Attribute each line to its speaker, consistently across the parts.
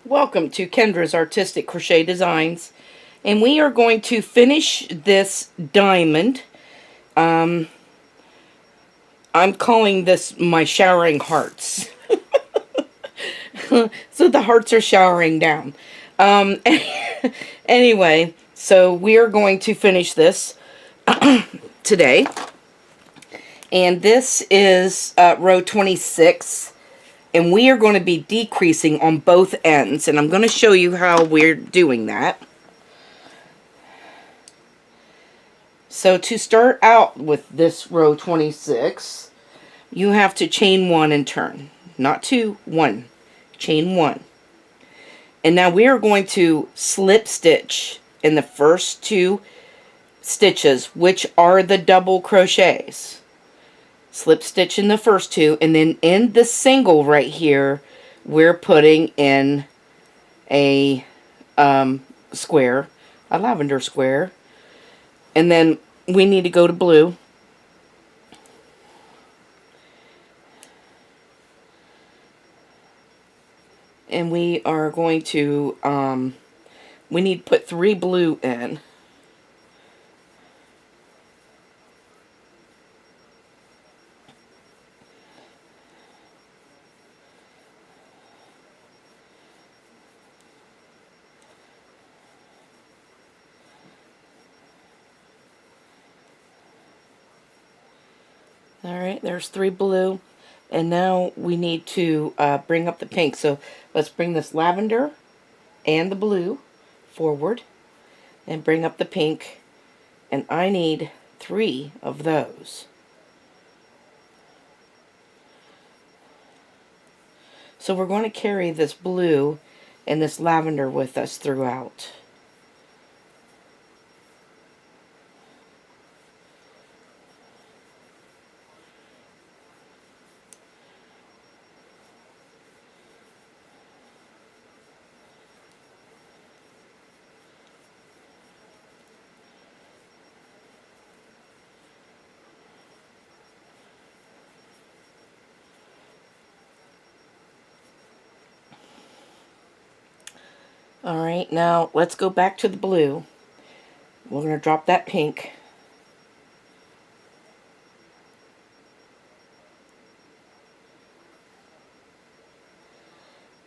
Speaker 1: Welcome to Kendra's Artistic Crochet Designs, and we are going to finish this diamond. I'm calling this my showering hearts. So the hearts are showering down. Um, anyway, so we are going to finish this today, and this is row 26. And we are going to be decreasing on both ends, and I'm going to show you how we're doing that. So to start out with this row 26, you have to chain one and turn. Not two, one. Chain one. And now we are going to slip stitch in the first two stitches, which are the double crochets. Slip stitch in the first two, and then in the single right here, we're putting in a square, a lavender square. And then we need to go to blue. And we are going to, we need to put 3 blue in. Alright, there's 3 blue. And now we need to bring up the pink. So let's bring this lavender and the blue forward and bring up the pink. And I need 3 of those. So we're going to carry this blue and this lavender with us throughout. Alright, now let's go back to the blue. We're going to drop that pink.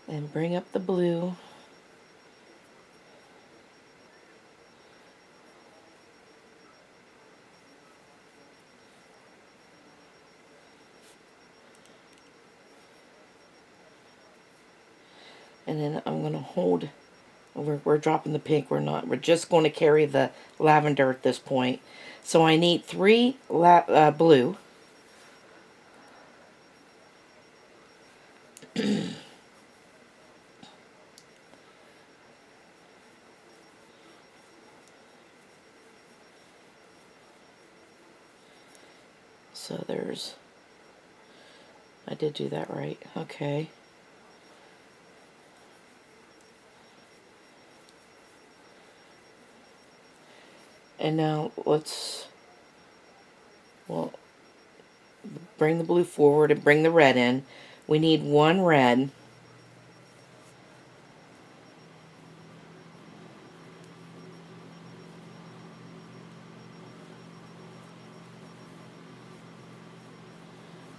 Speaker 1: And bring up the blue. And then I'm going to hold, we're dropping the pink, we're just going to carry the lavender at this point. So I need 3 blue. So there's, I did do that right, okay. And now let's, well, bring the blue forward and bring the red in. We need 1 red.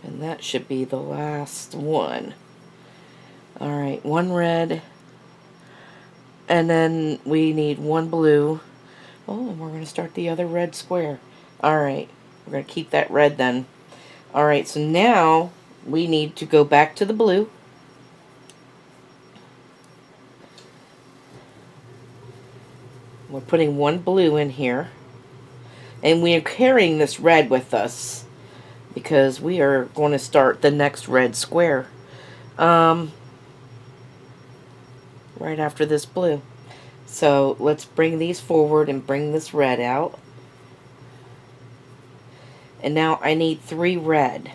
Speaker 1: And that should be the last one. Alright, 1 red. And then we need 1 blue. Oh, and we're going to start the other red square. Alright, we're going to keep that red then. Alright, so now we need to go back to the blue. We're putting 1 blue in here. And we are carrying this red with us because we are going to start the next red square. Right after this blue. So let's bring these forward and bring this red out. And now I need 3 red.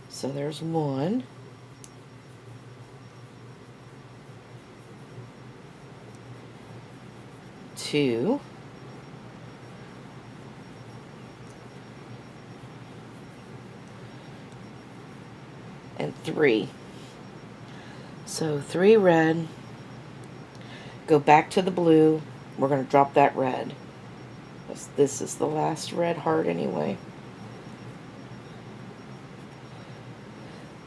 Speaker 1: So there's 1. 2. and 3. So 3 red, go back to the blue, we're going to drop that red. This is the last red heart anyway.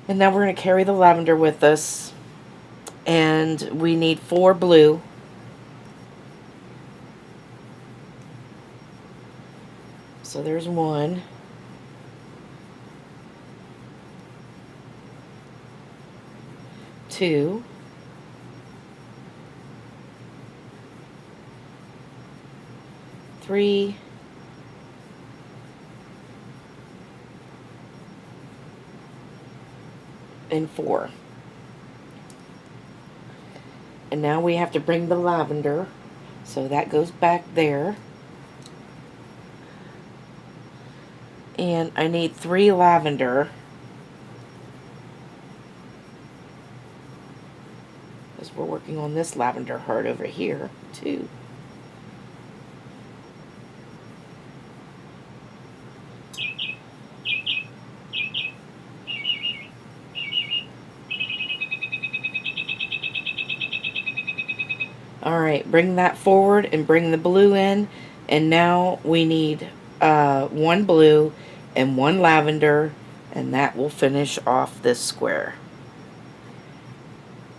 Speaker 1: And now we're going to carry the lavender with us, and we need 4 blue. So there's 1. 2. 3. And 4. And now we have to bring the lavender, so that goes back there. And I need 3 lavender, because we're working on this lavender heart over here too. Alright, bring that forward and bring the blue in, and now we need 1 blue and 1 lavender, and that will finish off this square,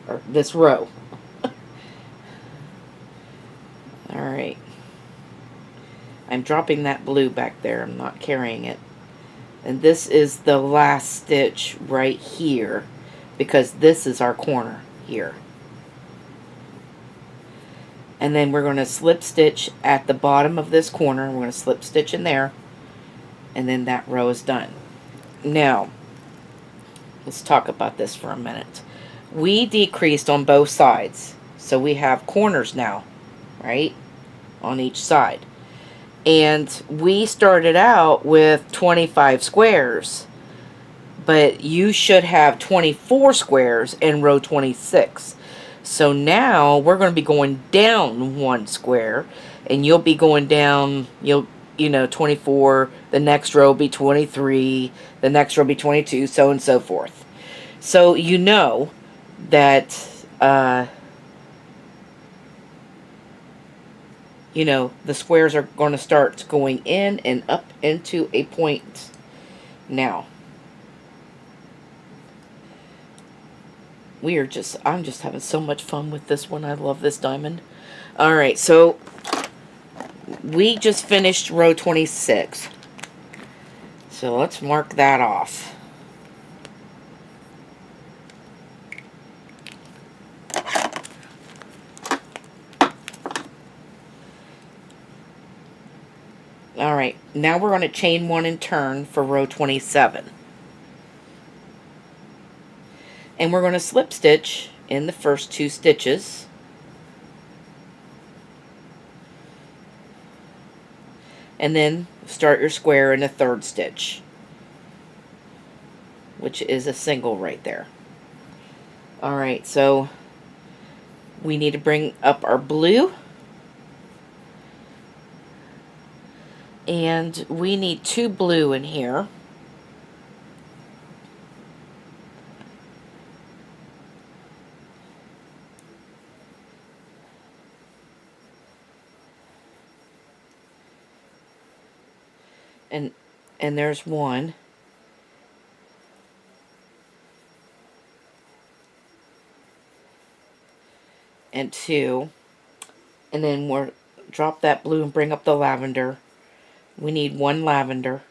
Speaker 1: or this row. Alright, I'm dropping that blue back there, I'm not carrying it. And this is the last stitch right here, because this is our corner here. And then we're going to slip stitch at the bottom of this corner, and we're going to slip stitch in there, and then that row is done. Now, let's talk about this for a minute. We decreased on both sides, so we have corners now, right, on each side. And we started out with 25 squares, but you should have 24 squares in row 26. So now we're going to be going down 1 square, and you'll be going down, you know, 24, the next row will be 23, the next row will be 22, so and so forth. So you know that, you know, the squares are going to start going in and up into a point now. I'm just having so much fun with this one. I love this diamond. Alright, so we just finished row 26. So let's mark that off. Alright, now we're going to chain 1 and turn for row 27. And we're going to slip stitch in the first 2 stitches. And then start your square in the 3rd stitch, which is a single right there. Alright, so we need to bring up our blue. And we need 2 blue in here. And there's 1. And 2. And then we'll drop that blue and bring up the lavender. We need 1 lavender.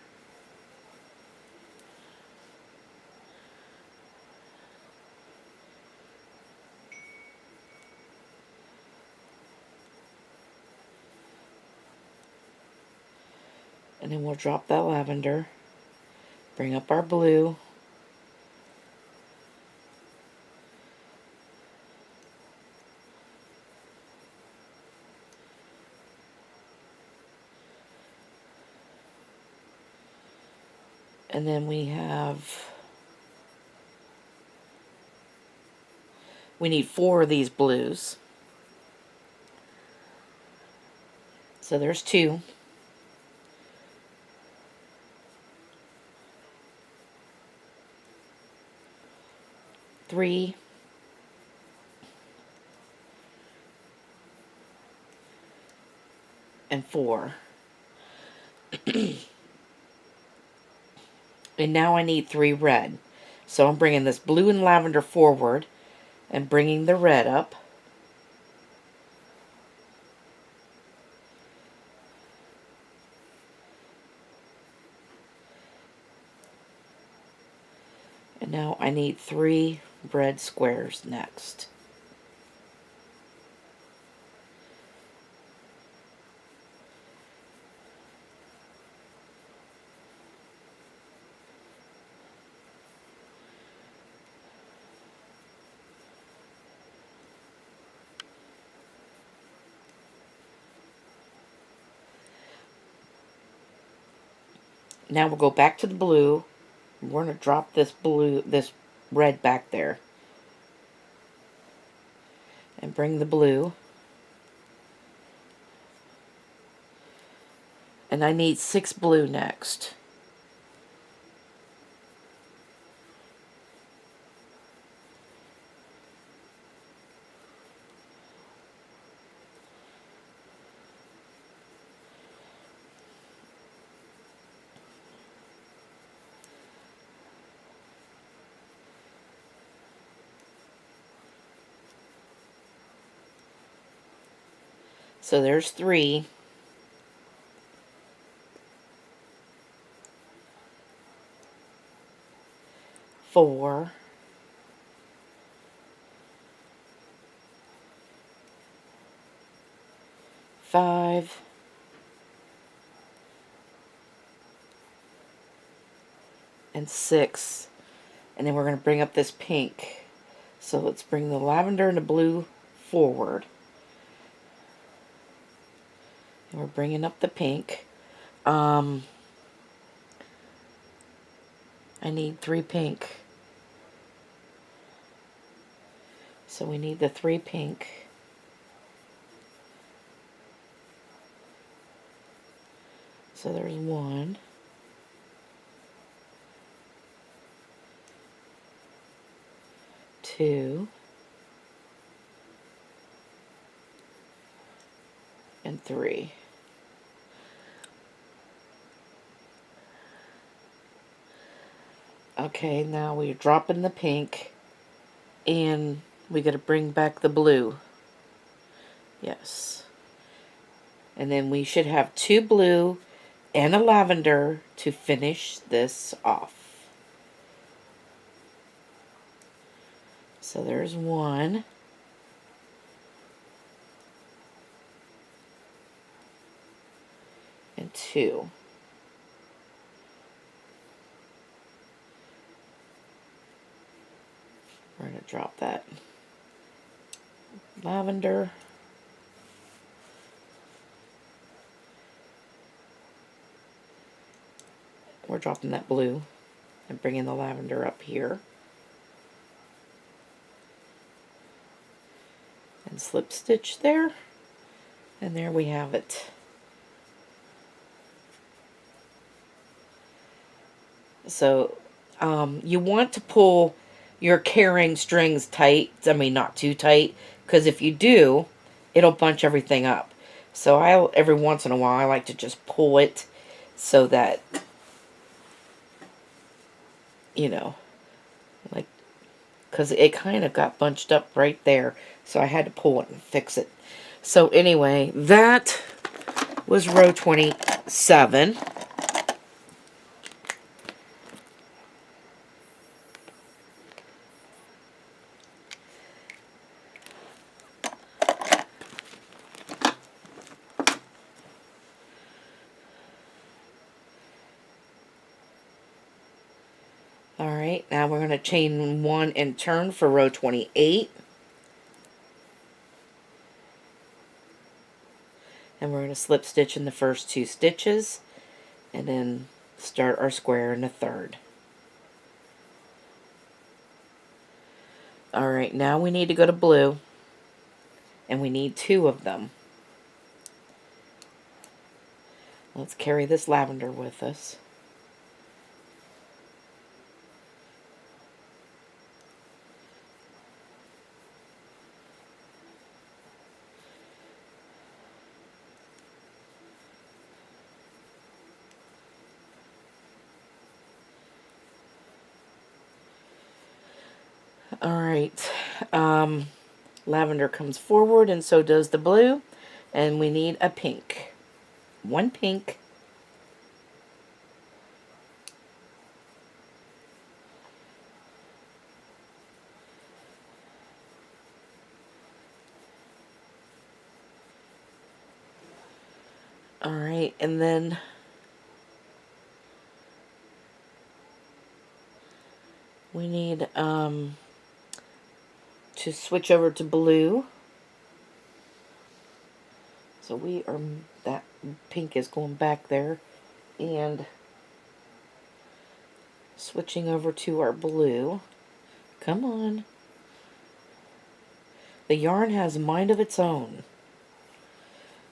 Speaker 1: And then we'll drop that lavender, bring up our blue, and then we need 4 of these blues. So there's 2. 3 and 4. And now I need 3 red. So I'm bringing this blue and lavender forward and bringing the red up. And now I need 3 red squares next. Now we'll go back to the blue. We're going to drop this red back there. And bring the blue. And I need 6 blue next. So there's 3. 4. 5. And 6. And then we're going to bring up this pink. So let's bring the lavender and the blue forward. And we're bringing up the pink. I need 3 pink. So we need the 3 pink. So there's 1. 2. And 3. Okay, now we're dropping the pink, and we got to bring back the blue. Yes. And then we should have 2 blue and a lavender to finish this off. So there's 1. And 2. We're going to drop that lavender. We're dropping that blue and bringing the lavender up here. And slip stitch there. And there we have it. So you want to pull your carrying strings tight. I mean, not too tight, because if you do, it'll bunch everything up. So every once in a while I like to just pull it so that, you know, like, because it kind of got bunched up right there. So I had to pull it and fix it. So anyway, that was row 27. Alright, now we're going to chain 1 and turn for row 28. And we're going to slip stitch in the first 2 stitches and then start our square in the third. Alright, now we need to go to blue, and we need 2 of them. Let's carry this lavender with us. Alright, lavender comes forward and so does the blue, and we need a pink. One pink. Alright, and then we need to switch over to blue. So that pink is going back there, and switching over to our blue. Come on. The yarn has a mind of its own.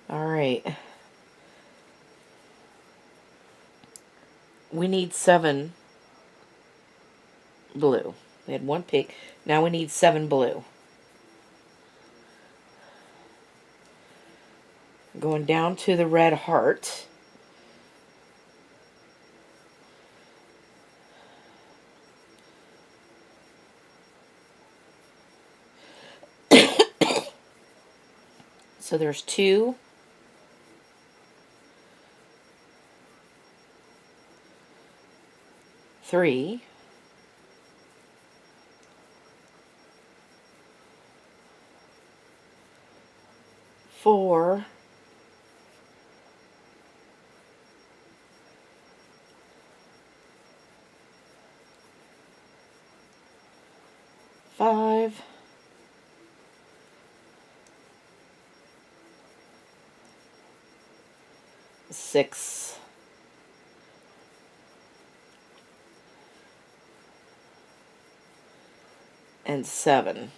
Speaker 1: Alright. We need 7 blue. We had 1 pink. Now we need 7 blue. Going down to the red heart. So there's 2. 3. 4. 5. 6. And 7.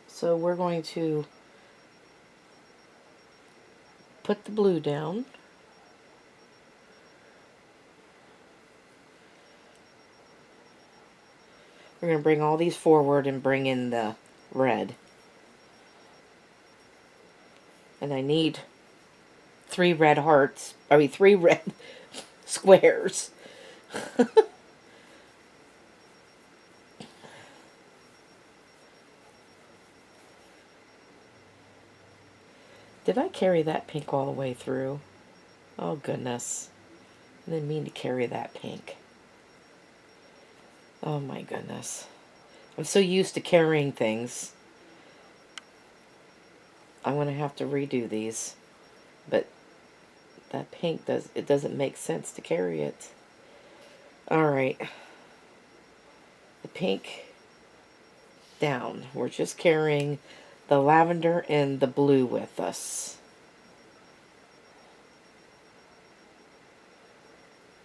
Speaker 1: So we're going to put the blue down. We're going to bring all these forward and bring in the red. And I need 3 red hearts. 3 red squares. Did I carry that pink all the way through? Oh goodness. I didn't mean to carry that pink. Oh my goodness. I'm so used to carrying things. I'm going to have to redo these. But that pink doesn't make sense to carry it. Alright. The pink down. We're just carrying the lavender and the blue with us.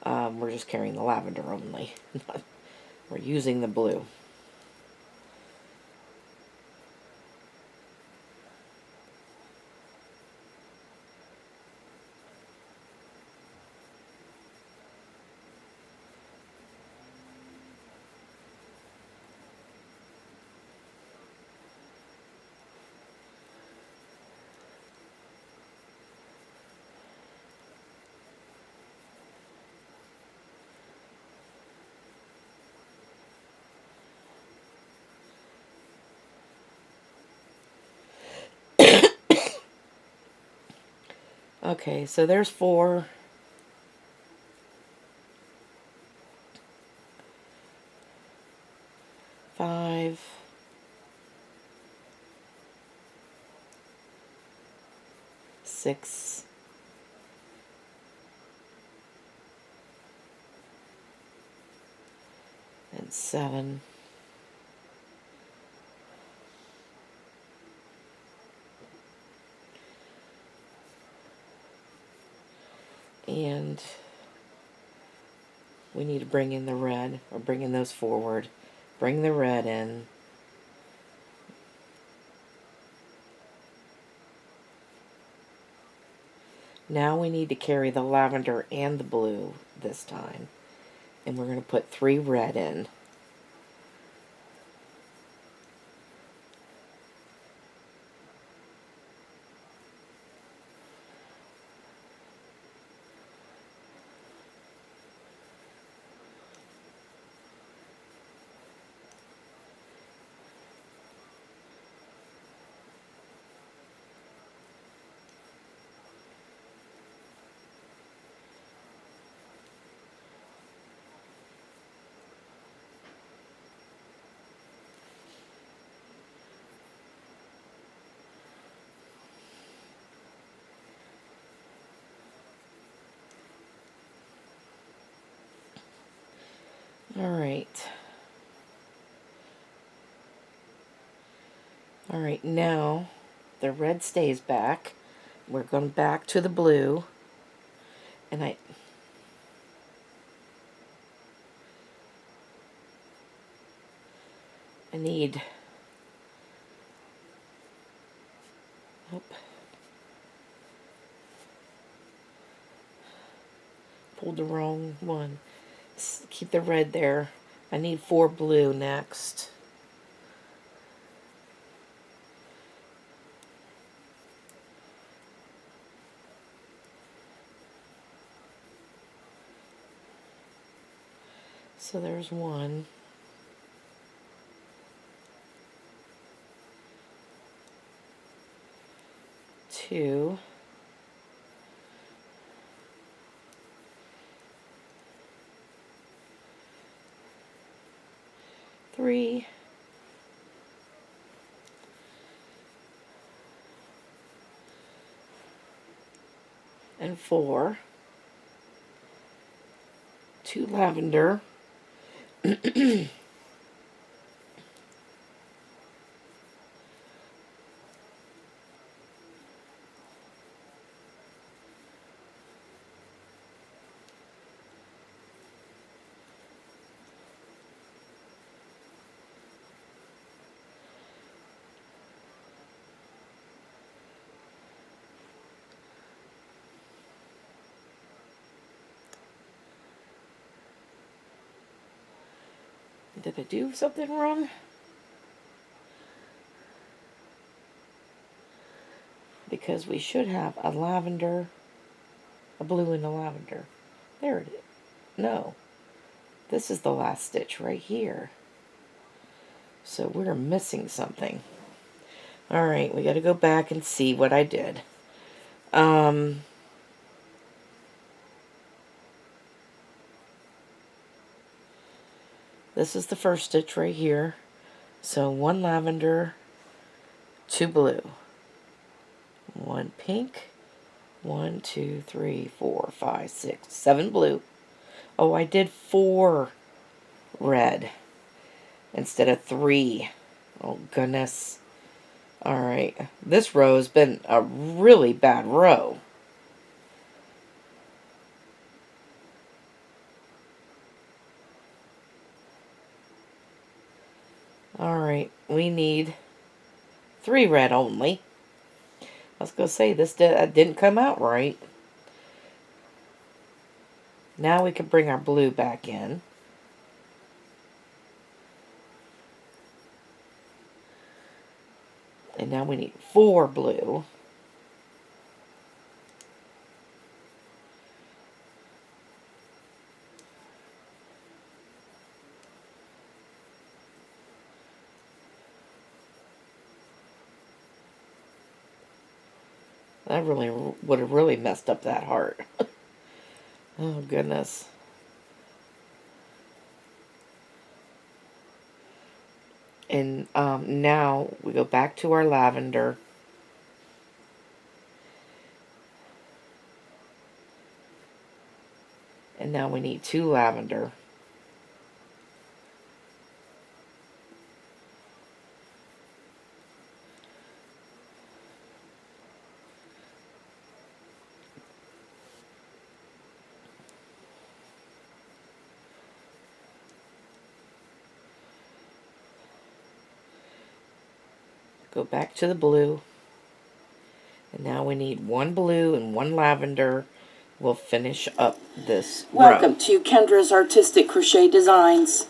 Speaker 1: We're just carrying the lavender only. We're using the blue. Okay, so there's 4. 5. 6. And 7. And we need to bring in the red, or bring in those forward. Bring the red in. Now we need to carry the lavender and the blue this time. And we're going to put 3 red in. Alright. Alright, now the red stays back. We're going back to the blue. And I need, pulled the wrong one. Keep the red there. I need 4 blue next. So there's 1. 2. 3. 4. 2 lavender. Did I do something wrong? Because we should have a lavender, a blue and a lavender. There it is. No. This is the last stitch right here. So we're missing something. Alright, we got to go back and see what I did. This is the first stitch right here. So 1 lavender, 2 blue, 1 pink, 1, 2, 3, 4, 5, 6, 7 blue. Oh, I did 4 red instead of 3. Oh, goodness. Alright, this row has been a really bad row. Alright, we need 3 red only. I was going to say, this didn't come out right. Now we can bring our blue back in. And now we need 4 blue. That really would have really messed up that heart. Oh, goodness. And now we go back to our lavender. And now we need 2 lavender. Go back to the blue. And now we need 1 blue and 1 lavender. We'll finish up this
Speaker 2: Welcome
Speaker 1: row.
Speaker 2: to Kendra's Artistic Crochet Designs.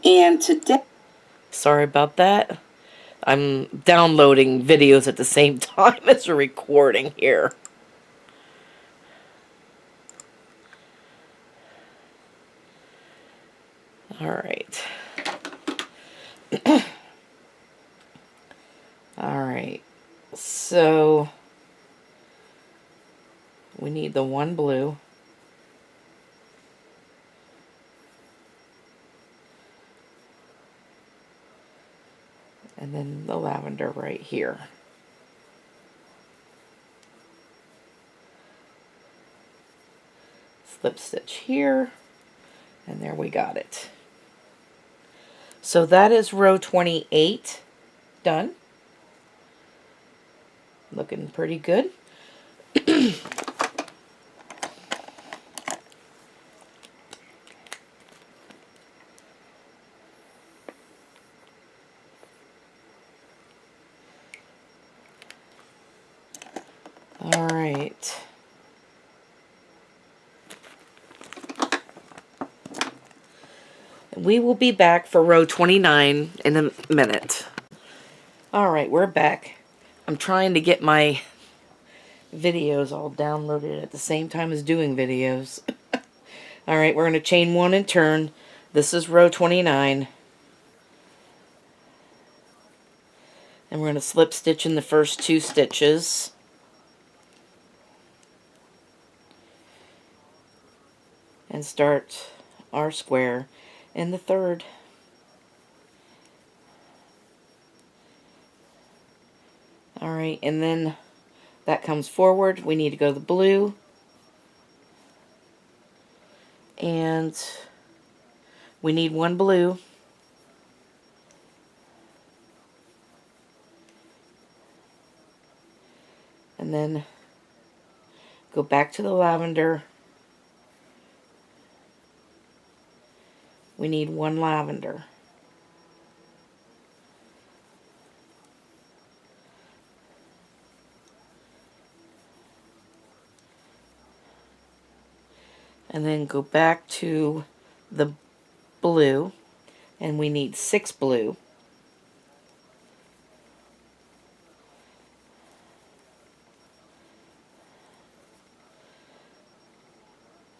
Speaker 2: And today...
Speaker 1: Sorry about that. I'm downloading videos at the same time as we're recording here. Alright. Alright. So we need the 1 blue. And then the lavender right here. Slip stitch here. And there we got it. So that is row 28 done. Looking pretty good. All right. We will be back for row 29 in a minute. All right, we're back. I'm trying to get my videos all downloaded at the same time as doing videos. All right, we're going to chain 1 and turn. This is row 29. And we're going to slip stitch in the first 2 stitches. And start our square in the 3rd. Alright, and then that comes forward. We need to go to the blue. And we need 1 blue. And then go back to the lavender. We need 1 lavender. And then go back to the blue, and we need 6 blue.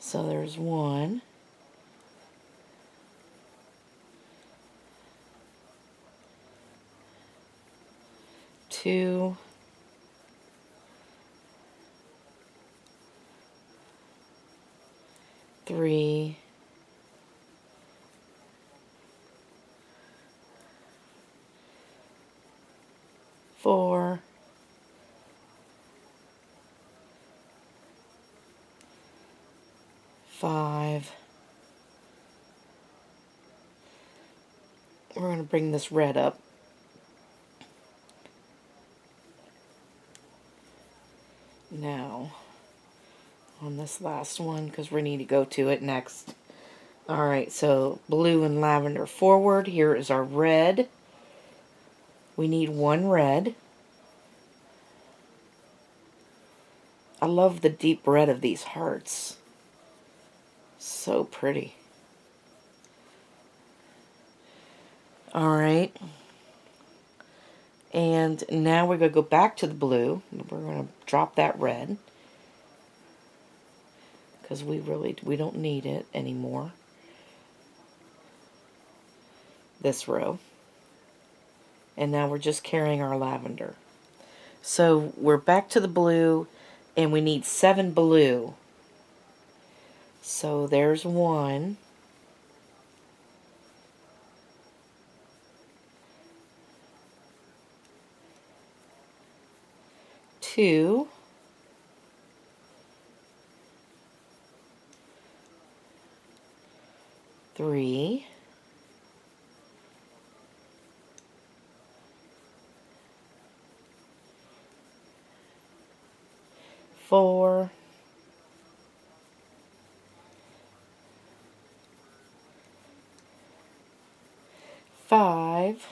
Speaker 1: So there's 1. 2. 3. 4. 5. We're going to bring this red up. Now, on this last one, because we need to go to it next. Alright, so blue and lavender forward. Here is our red. We need 1 red. I love the deep red of these hearts. So pretty. Alright. And now we're going to go back to the blue. We're going to drop that red. Because we don't need it anymore. This row. And now we're just carrying our lavender. So we're back to the blue, and we need 7 blue. So there's 1. 2. 3. 4. 5.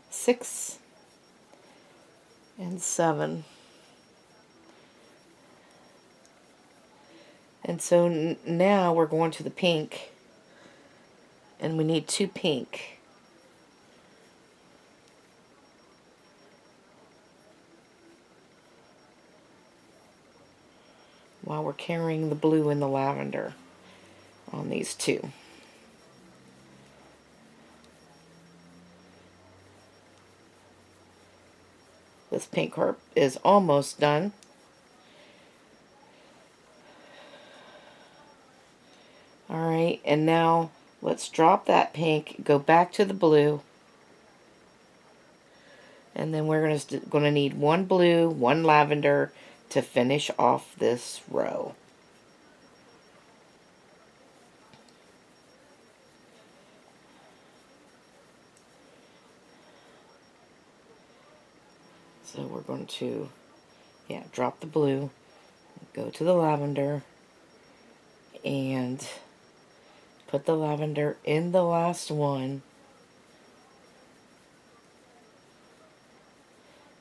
Speaker 1: 6. And 7. And so now we're going to the pink, and we need 2 pink. While we're carrying the blue and the lavender on these 2. This pink heart is almost done. Alright, and now let's drop that pink, go back to the blue, and then we're going to need 1 blue, 1 lavender, to finish off this row. So we're going to, drop the blue, go to the lavender, and put the lavender in the last one,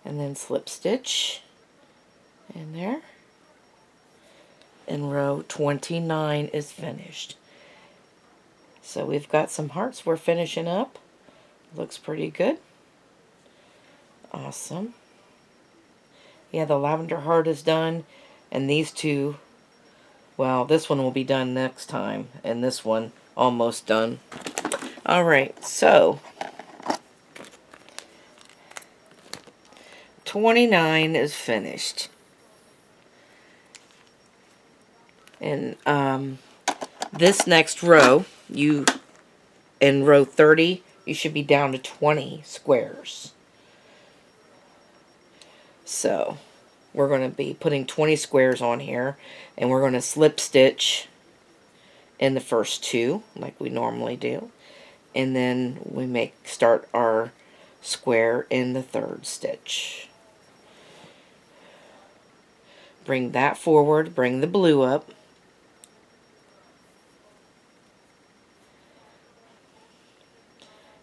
Speaker 1: and then slip stitch in there, and row 29 is finished. So we've got some hearts we're finishing up. Looks pretty good. Awesome. Yeah, the lavender heart is done, and these two, well, this one will be done next time, and this one almost done. Alright, so 29 is finished. And this next row, in row 30, you should be down to 20 squares. So we're going to be putting 20 squares on here, and we're going to slip stitch in the first two like we normally do, and then we start our square in the third stitch. Bring that forward, bring the blue up,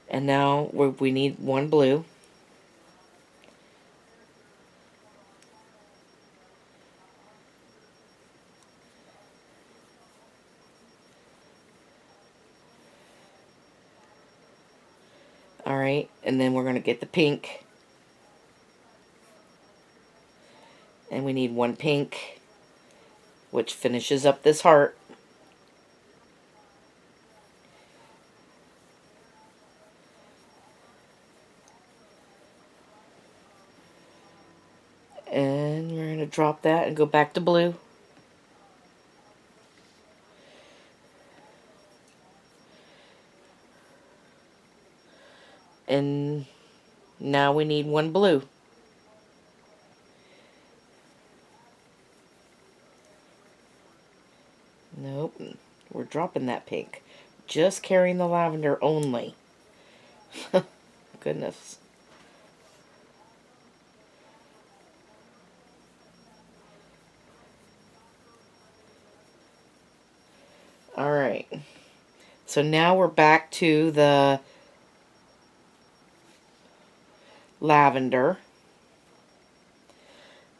Speaker 1: and now we need one blue. Alright, and then we're going to get the pink. And we need one pink, which finishes up this heart. And we're going to drop that and go back to blue. And now we need one blue. Nope, we're dropping that pink. Just carrying the lavender only. Goodness. Alright. So now we're back to the lavender.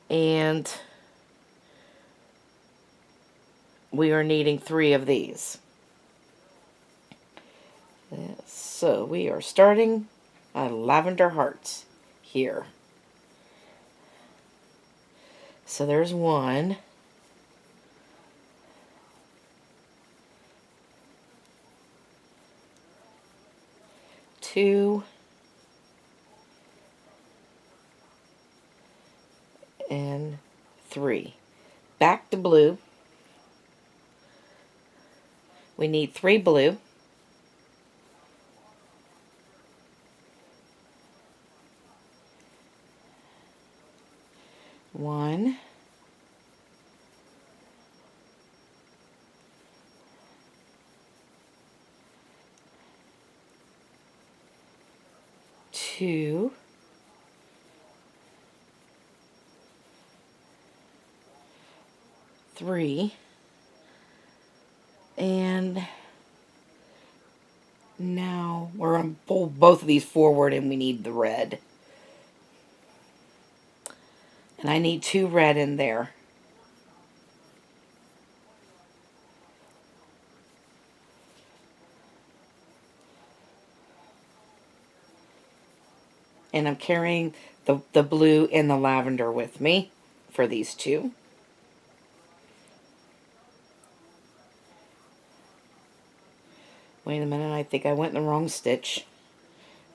Speaker 1: And we are needing 3 of these. So we are starting on lavender hearts here. So there's one. Two. And 3. Back to blue. We need 3 blue. One. Two. 3. And now we're going to pull both of these forward, and we need the red. And I need 2 red in there. And I'm carrying the blue and the lavender with me for these 2. Wait a minute, I think I went in the wrong stitch.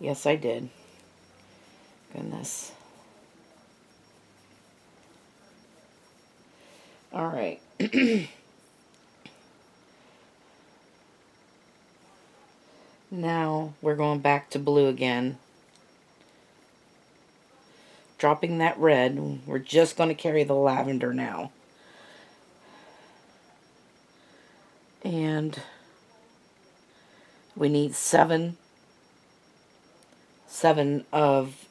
Speaker 1: Yes, I did. Goodness. Alright. Now we're going back to blue again. dropping that red. We're just going to carry the lavender now. And we need seven of,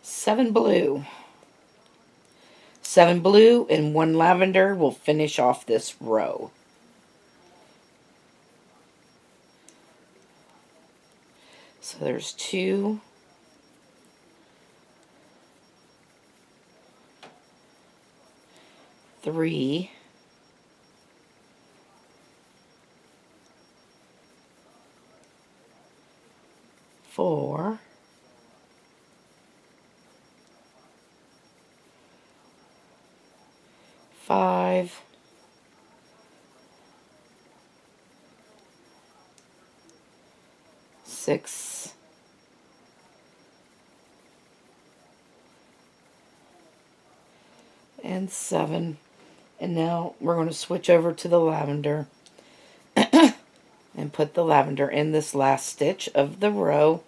Speaker 1: 7 blue. 7 blue and 1 lavender will finish off this row. So there's 2, 3, 4, 5, 6, and 7. And now we're going to switch over to the lavender and put the lavender in this last stitch of the row.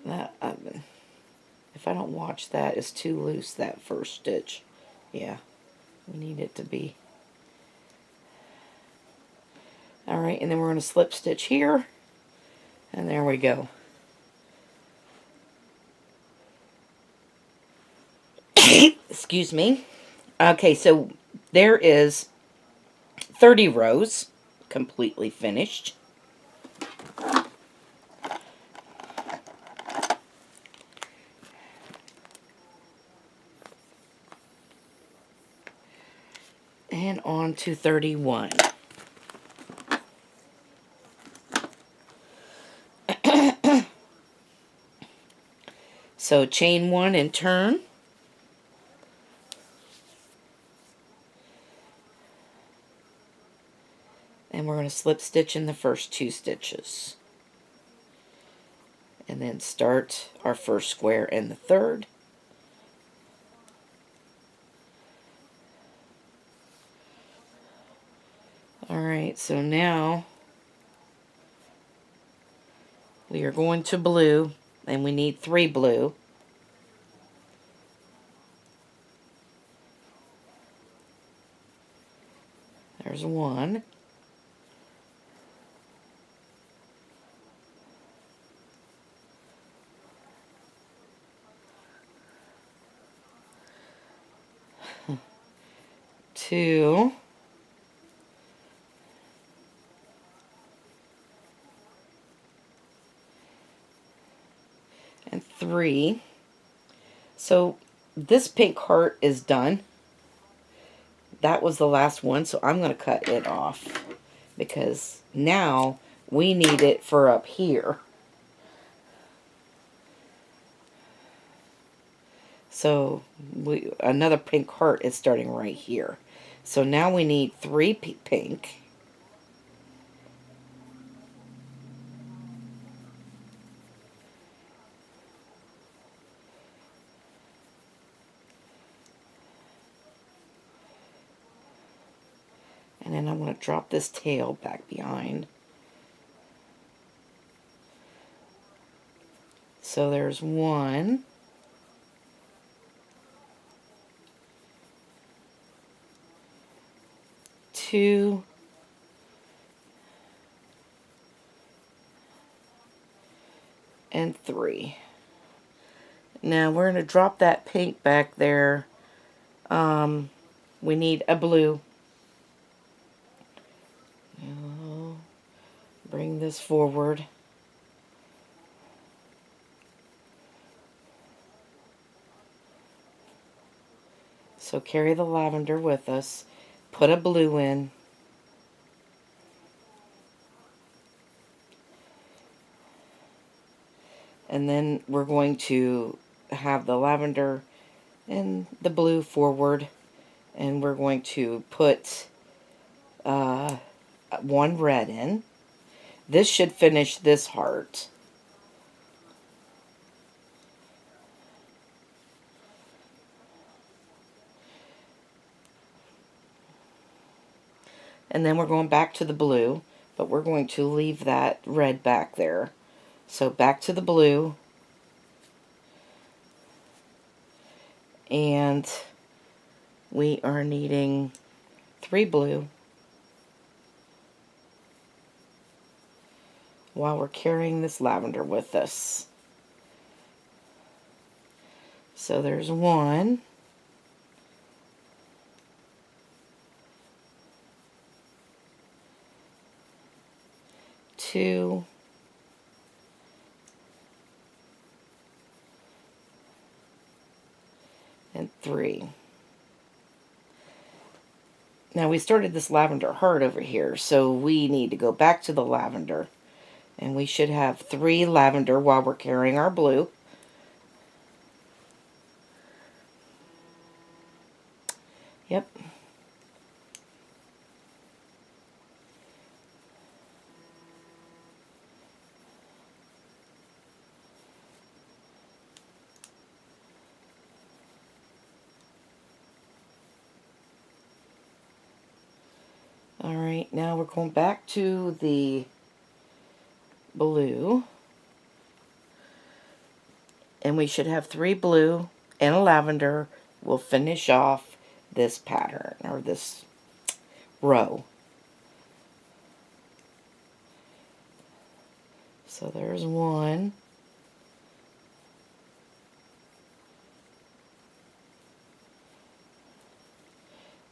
Speaker 1: That, if I don't watch that, it's too loose, that first stitch. Yeah, we need it to be. Alright, and then we're going to slip stitch here. And there we go. Excuse me. Okay, so there is 30 rows completely finished. And on to 31. So chain 1 and turn. And we're going to slip stitch in the first 2 stitches. And then start our first square in the third. Alright, so now we are going to blue, and we need 3 blue. There's 1. Two. And 3. So this pink heart is done. That was the last one, so I'm going to cut it off because now we need it for up here. So another pink heart is starting right here. So now we need 3 pink. And then I'm going to drop this tail back behind. So there's 1. 2. And 3. Now we're going to drop that pink back there. We need a blue. Bring this forward. So carry the lavender with us. Put a blue in. And then we're going to have the lavender and the blue forward. And we're going to put 1 red in. This should finish this heart. And then we're going back to the blue, but we're going to leave that red back there. So back to the blue, and we are needing 3 blue while we're carrying this lavender with us. So there's 1, 2, and 3. Now we started this lavender heart over here, so we need to go back to the lavender. And we should have 3 lavender while we're carrying our blue. Yep. Alright, now we're going back to the blue. And we should have 3 blue and a lavender. We'll finish off this pattern, or this row. So there's 1.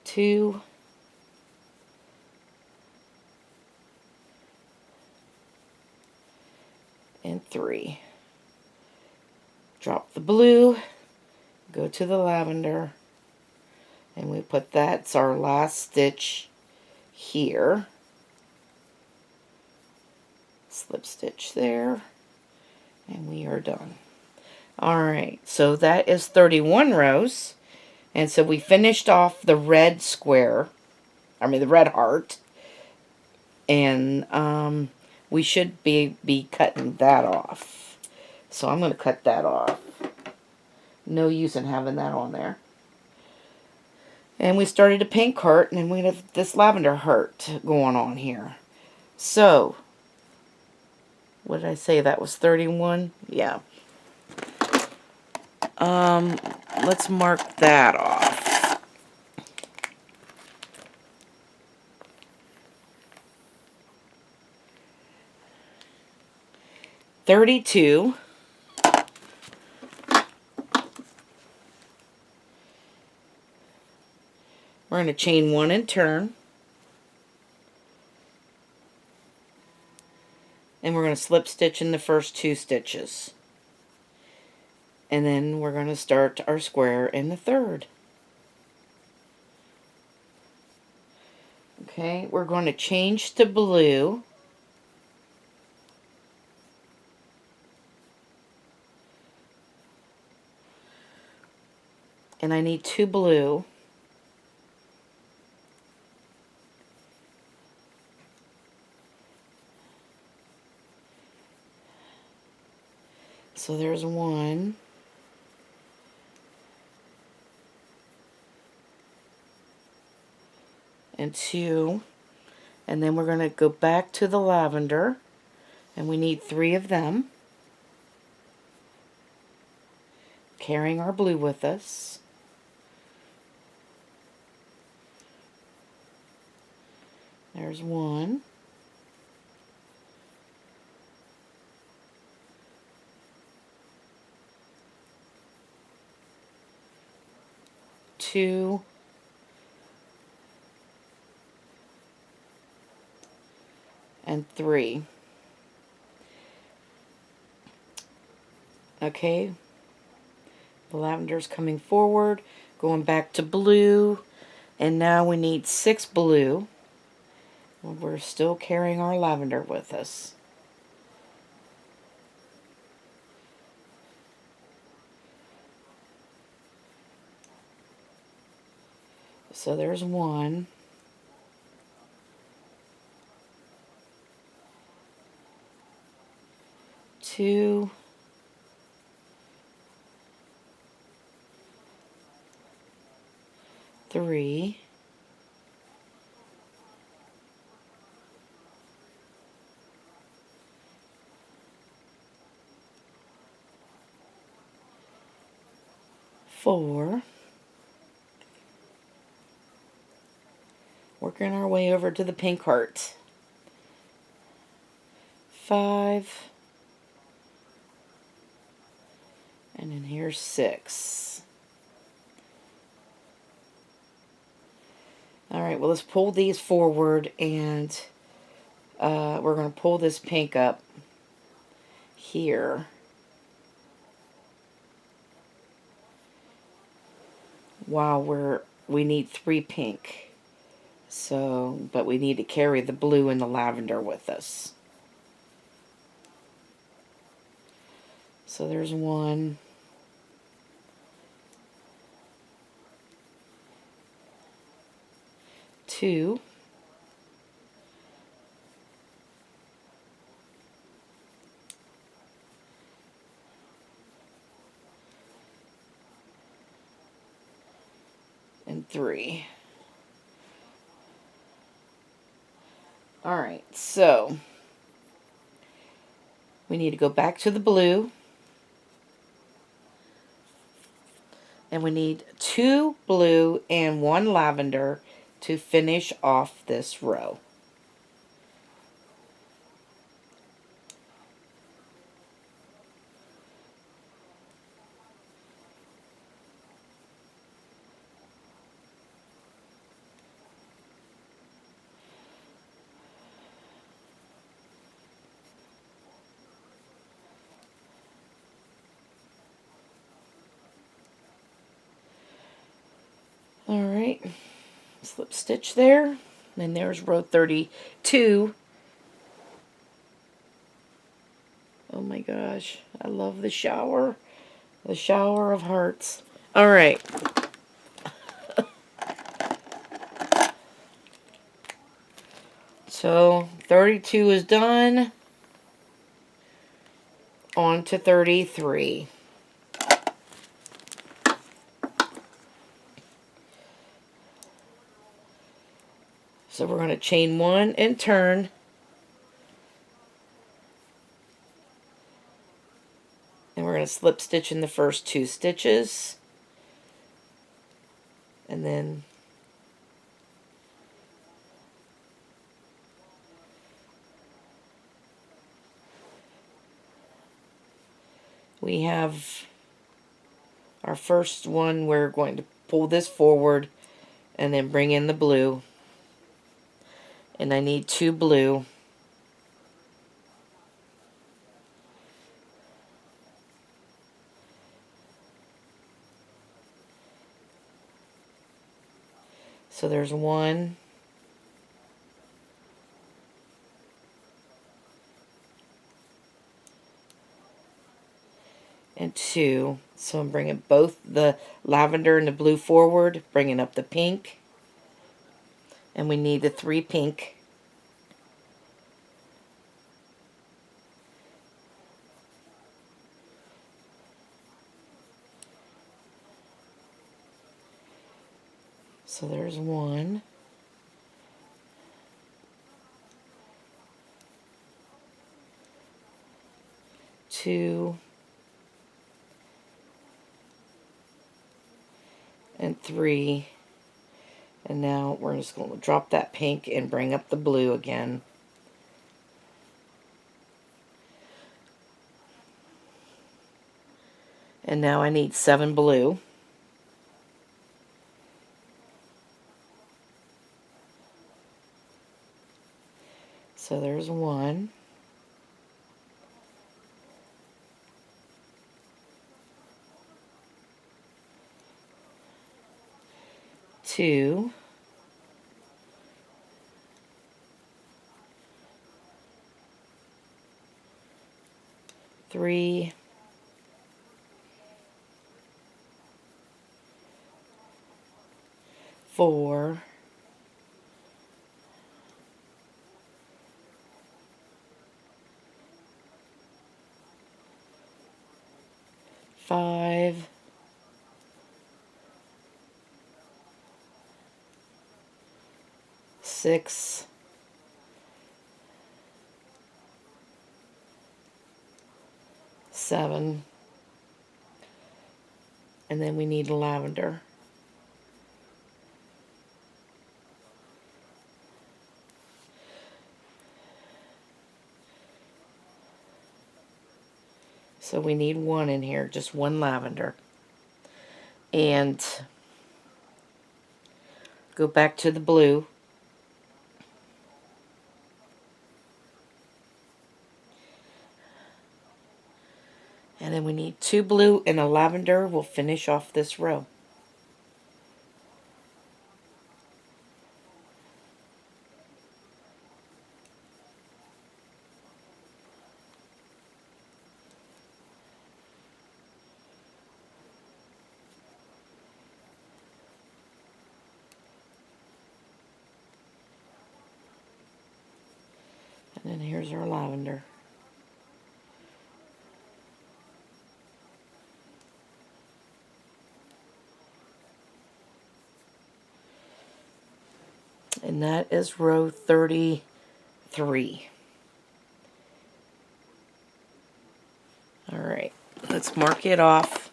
Speaker 1: 2. And 3. Drop the blue, go to the lavender, and we put that's our last stitch here. Slip stitch there, and we are done. Alright, so that is 31 rows, and so we finished off the red square, the red heart, and we should be cutting that off. So I'm going to cut that off. No use in having that on there. And we started a pink heart, and then we have this lavender heart going on here. So, what did I say? That was 31? Yeah. Let's mark that off. $32. We're going to chain 1 and turn. And we're going to slip stitch in the first 2 stitches. And then we're going to start our square in the third. Okay, we're going to change to blue. And I need 2 blue. So there's 1. And 2. And then we're going to go back to the lavender. And we need 3 of them. Carrying our blue with us. There's 1. Two. And 3. Okay. The lavender's coming forward, going back to blue, and now we need 6 blue. We're still carrying our lavender with us. So there's 1. 2. 3. 4. Working our way over to the pink heart. 5. And then here's 6. Alright, well, let's pull these forward, and we're going to pull this pink up here. While we need 3 pink. So, but we need to carry the blue and the lavender with us. So there's 1. 2. 3. Alright, so we need to go back to the blue. And we need 2 blue and 1 lavender to finish off this row. Alright, slip stitch there, and there's row 32. Oh my gosh, I love the shower of hearts. Alright. So 32 is done. On to 33. So we're going to chain 1 and turn. And we're going to slip stitch in the first 2 stitches. And then we have our first one. We're going to pull this forward and then bring in the blue. And I need 2 blue. So there's 1. And 2. So I'm bringing both the lavender and the blue forward, bringing up the pink. And we need the 3 pink. So there's 1. 2. And 3. And now we're just going to drop that pink and bring up the blue again. And now I need 7 blue. So there's 1. 2. 3. 4. 5. 6. 7. And then we need lavender. So we need one in here, just one lavender. And go back to the blue. And then we need 2 blue and a lavender. We'll finish off this row. And then here's our lavender. And that is row 33. Alright, let's mark it off.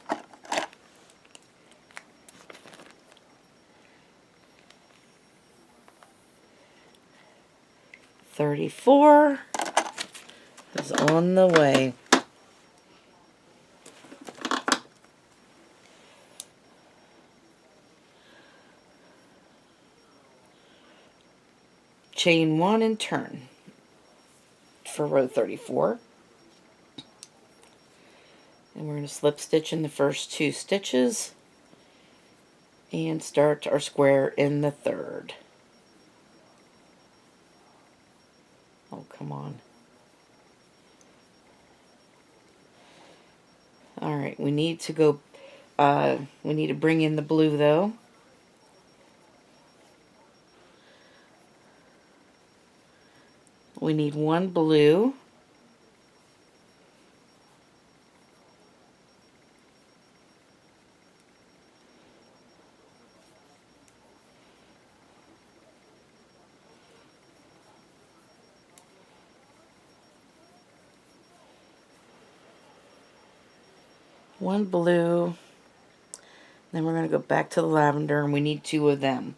Speaker 1: $34 is on the way. Chain 1 and turn for row 34. And we're going to slip stitch in the first 2 stitches and start our square in the 3rd. Oh, come on. Alright, we need to go, we need to bring in the blue though. We need 1 blue. One blue. Then we're going to go back to the lavender and we need 2 of them.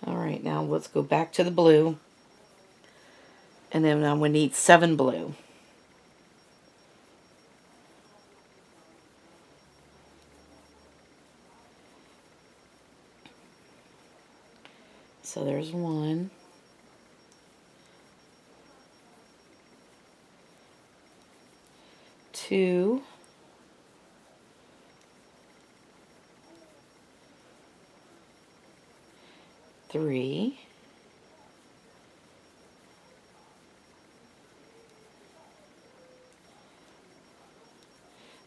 Speaker 1: Alright, now let's go back to the blue. And then now we need 7 blue. So there's 1. 2. 3.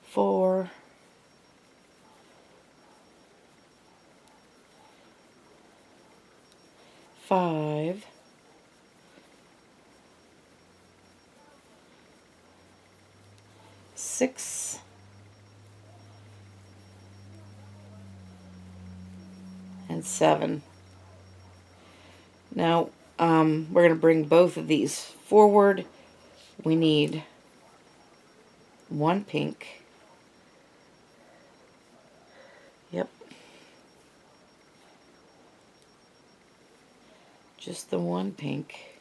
Speaker 1: 4. 5. 6. And 7. Now, we're going to bring both of these forward. We need 1 pink. Yep. Just the 1 pink.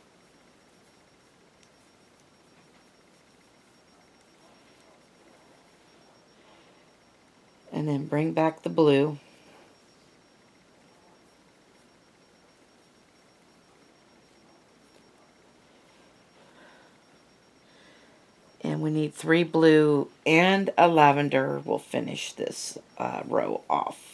Speaker 1: And then bring back the blue. And we need 3 blue and a lavender. We'll finish this row off.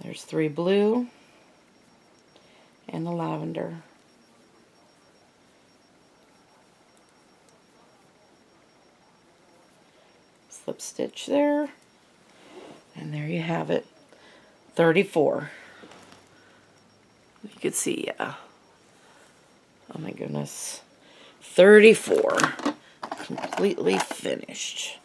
Speaker 1: There's 3 blue and a lavender. Slip stitch there, and there you have it. 34. You can see, yeah. Oh my goodness. 34. Completely finished.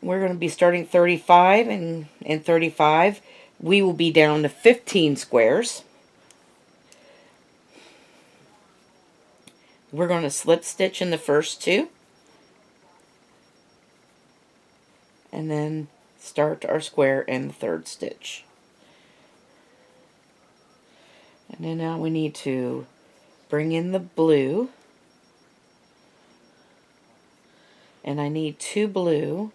Speaker 1: We're going to be starting 35, and in 35 we will be down to 15 squares. We're going to slip stitch in the first 2 and then start our square in the 3rd stitch. And then now we need to bring in the blue, and I need 2 blue.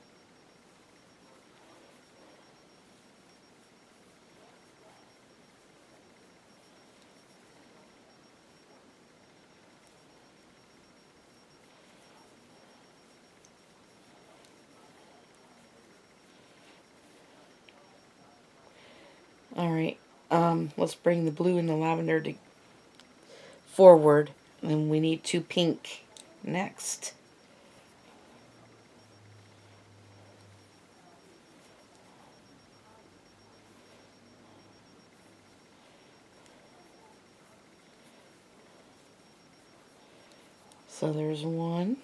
Speaker 1: Alright, let's bring the blue and the lavender forward, and we need 2 pink next. So there's 1.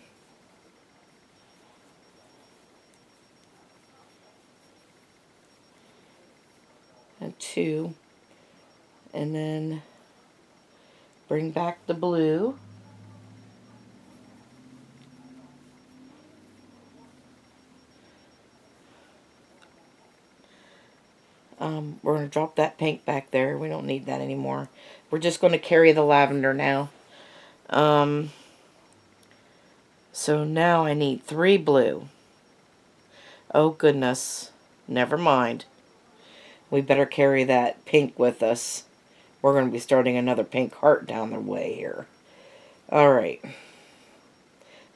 Speaker 1: And 2. And then bring back the blue. We're going to drop that pink back there. We don't need that anymore. We're just going to carry the lavender now. So now I need 3 blue. Oh goodness. Never mind. We better carry that pink with us. We're going to be starting another pink heart down the way here. Alright.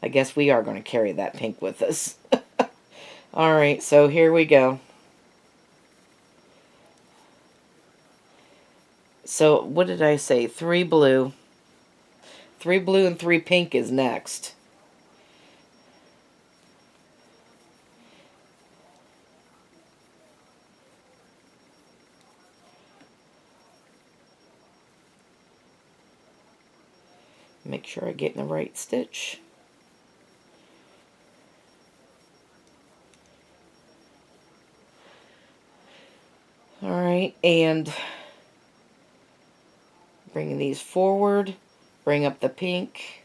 Speaker 1: I guess we are going to carry that pink with us. Alright, so here we go. So, what did I say? 3 blue. 3 blue and 3 pink is next. Make sure I get in the right stitch. Alright, and bringing these forward, bring up the pink.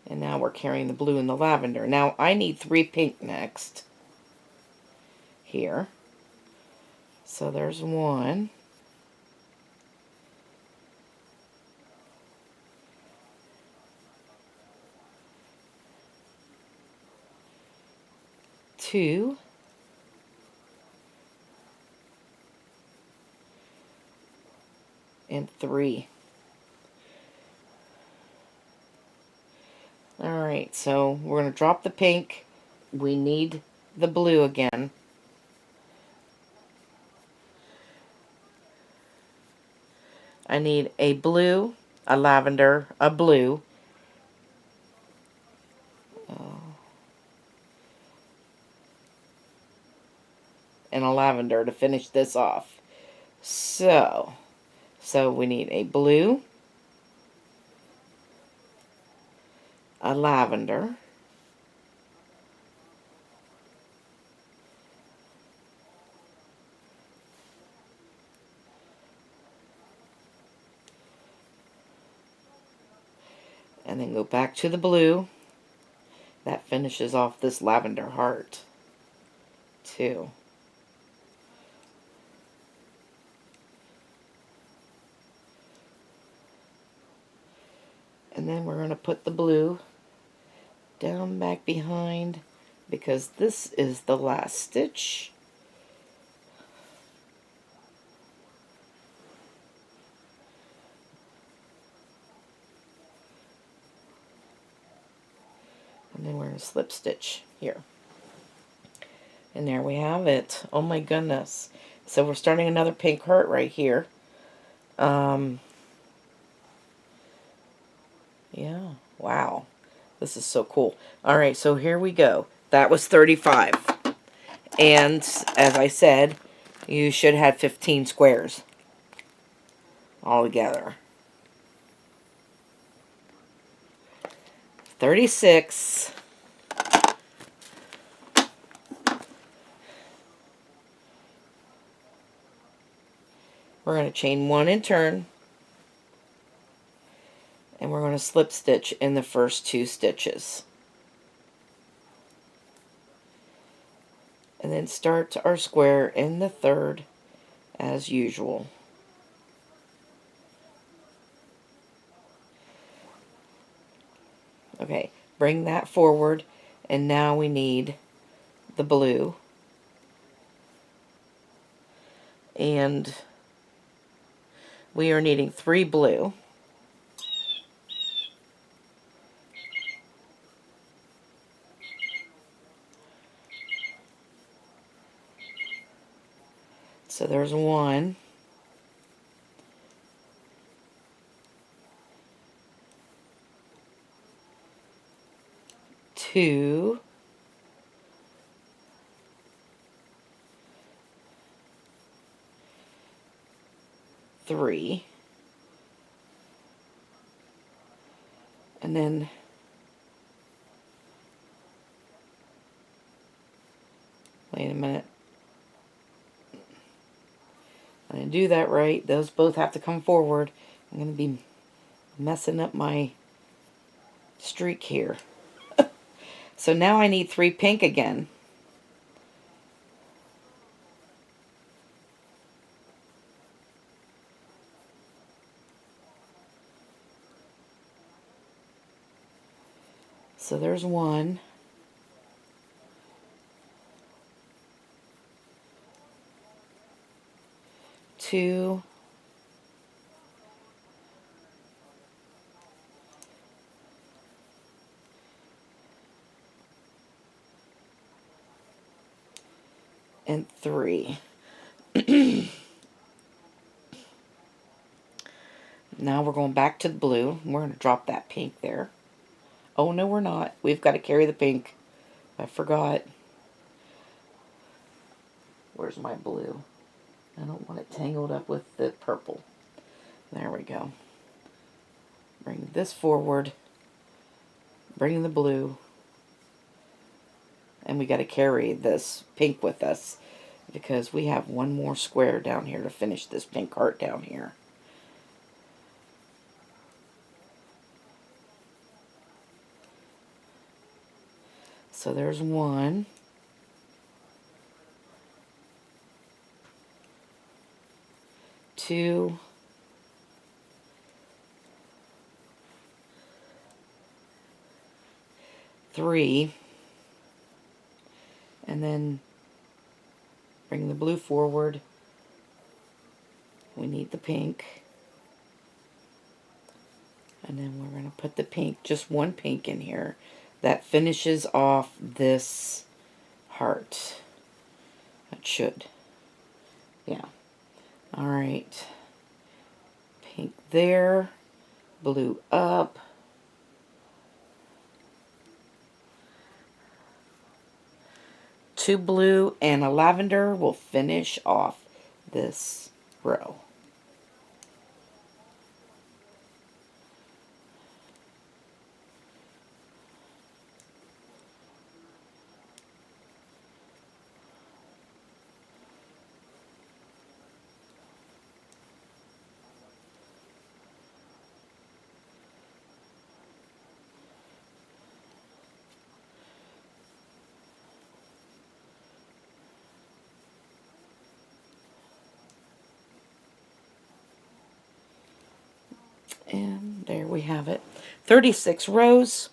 Speaker 1: And now we're carrying the blue and the lavender. Now I need 3 pink next. Here. So there's 1. Two. And 3. Alright, so we're going to drop the pink. We need the blue again. I need a blue, a lavender, a blue. And a lavender to finish this off. So we need a blue, a lavender, and then go back to the blue. That finishes off this lavender heart too. And then we're going to put the blue down back behind, because this is the last stitch. going to slip stitch here. And there we have it. Oh my goodness. So we're starting another pink heart right here. Yeah, wow. This is so cool. Alright, so here we go. That was 35. And as I said, you should have 15 squares altogether. 36. We're going to chain 1 and turn. And we're going to slip stitch in the first 2 stitches. And then start our square in the third as usual. Okay, bring that forward, and now we need the blue. And we are needing 3 blue. So there's 1. 2. 3. And then wait a minute. I didn't do that right. Those both have to come forward. I'm going to be messing up my streak here. So now I need 3 pink again. So there's 1. 2. 3. Now we're going back to the blue. We're going to drop that pink there. Oh, no, we're not. We've got to carry the pink. I forgot. Where's my blue? I don't want it tangled up with the purple. There we go. Bring this forward. Bring the blue. And we got to carry this pink with us because we have 1 more square down here to finish this pink heart down here. So there's 1. 2. 3. And then bring the blue forward. We need the pink. And then we're going to put the pink, just 1 pink in here. That finishes off this heart. It should. Yeah. Alright. Pink there. Blue up. Two blue and a lavender will finish off this row. And there we have it. 36 rows,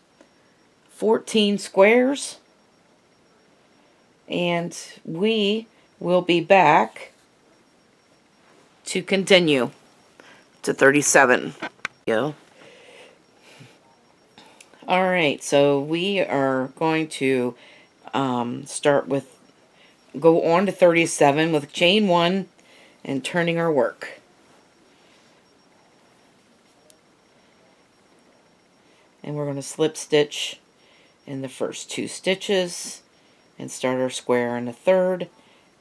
Speaker 1: 14 squares, and we will be back to continue to 37. Go. Alright, so we are going to go on to 37 with chain 1 and turning our work. And we're going to slip stitch in the first 2 stitches and start our square in the third,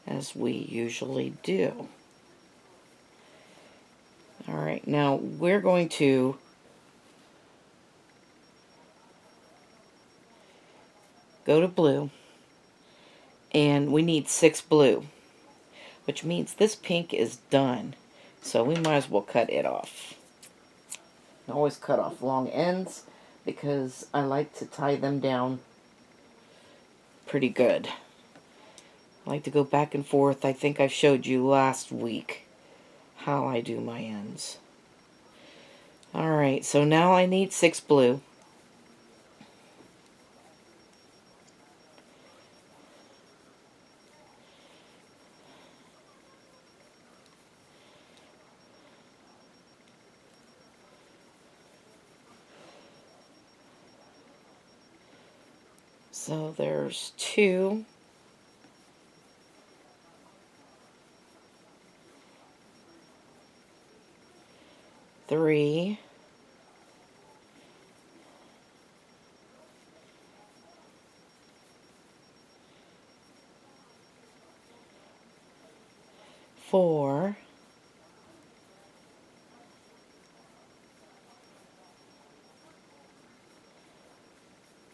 Speaker 1: as we usually do. Alright, now we're going to go to blue, and we need 6 blue, which means this pink is done, so we might as well cut it off. I always cut off long ends because I like to tie them down pretty good. I like to go back and forth. I think I showed you last week how I do my ends. Alright, so now I need 6 blue. So there's 2. 3. 4.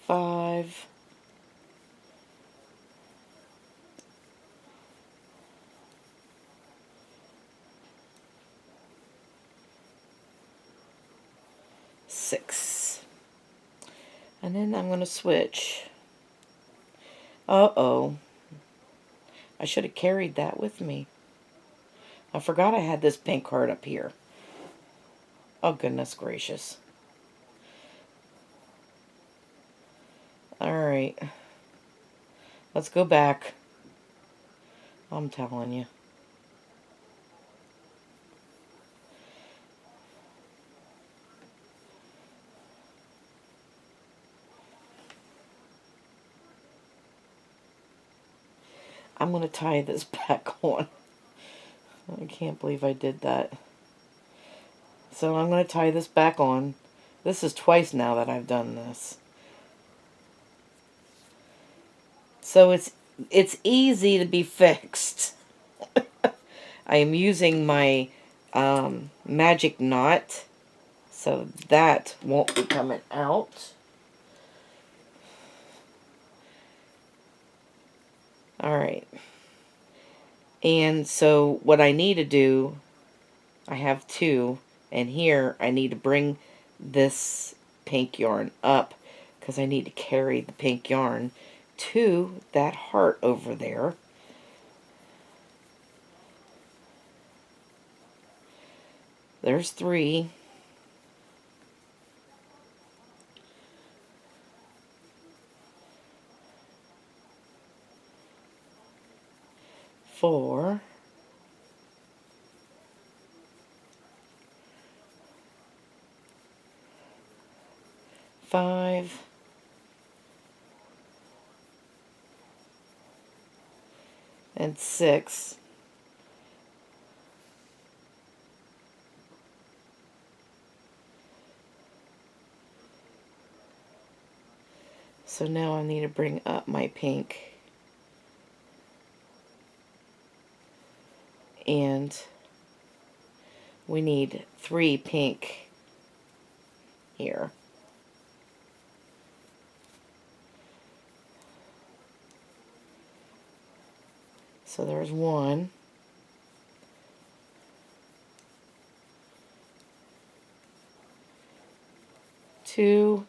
Speaker 1: 5. 6. And then I'm going to switch. Uh-oh. I should have carried that with me. I forgot I had this pink card up here. Oh, goodness gracious. Alright. Let's go back. I'm telling you. I'm going to tie this back on. I can't believe I did that. So I'm going to tie this back on. This is twice now that I've done this. So it's easy to be fixed. I am using my magic knot, so that won't be coming out. Alright. And so what I need to do, I have 2, and here I need to bring this pink yarn up because I need to carry the pink yarn to that heart over there. There's 3. 4. 5. And 6. So now I need to bring up my pink. And we need 3 pink here. So there's 1. 2.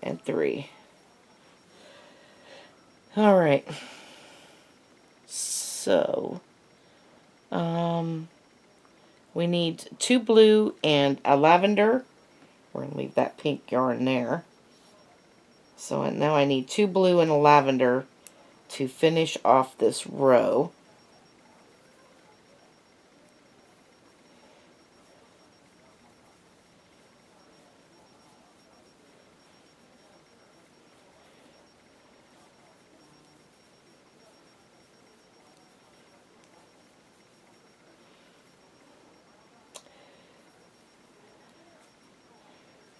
Speaker 1: And 3. Alright. So, we need 2 blue and a lavender. We're going to leave that pink yarn there. So now I need 2 blue and a lavender to finish off this row.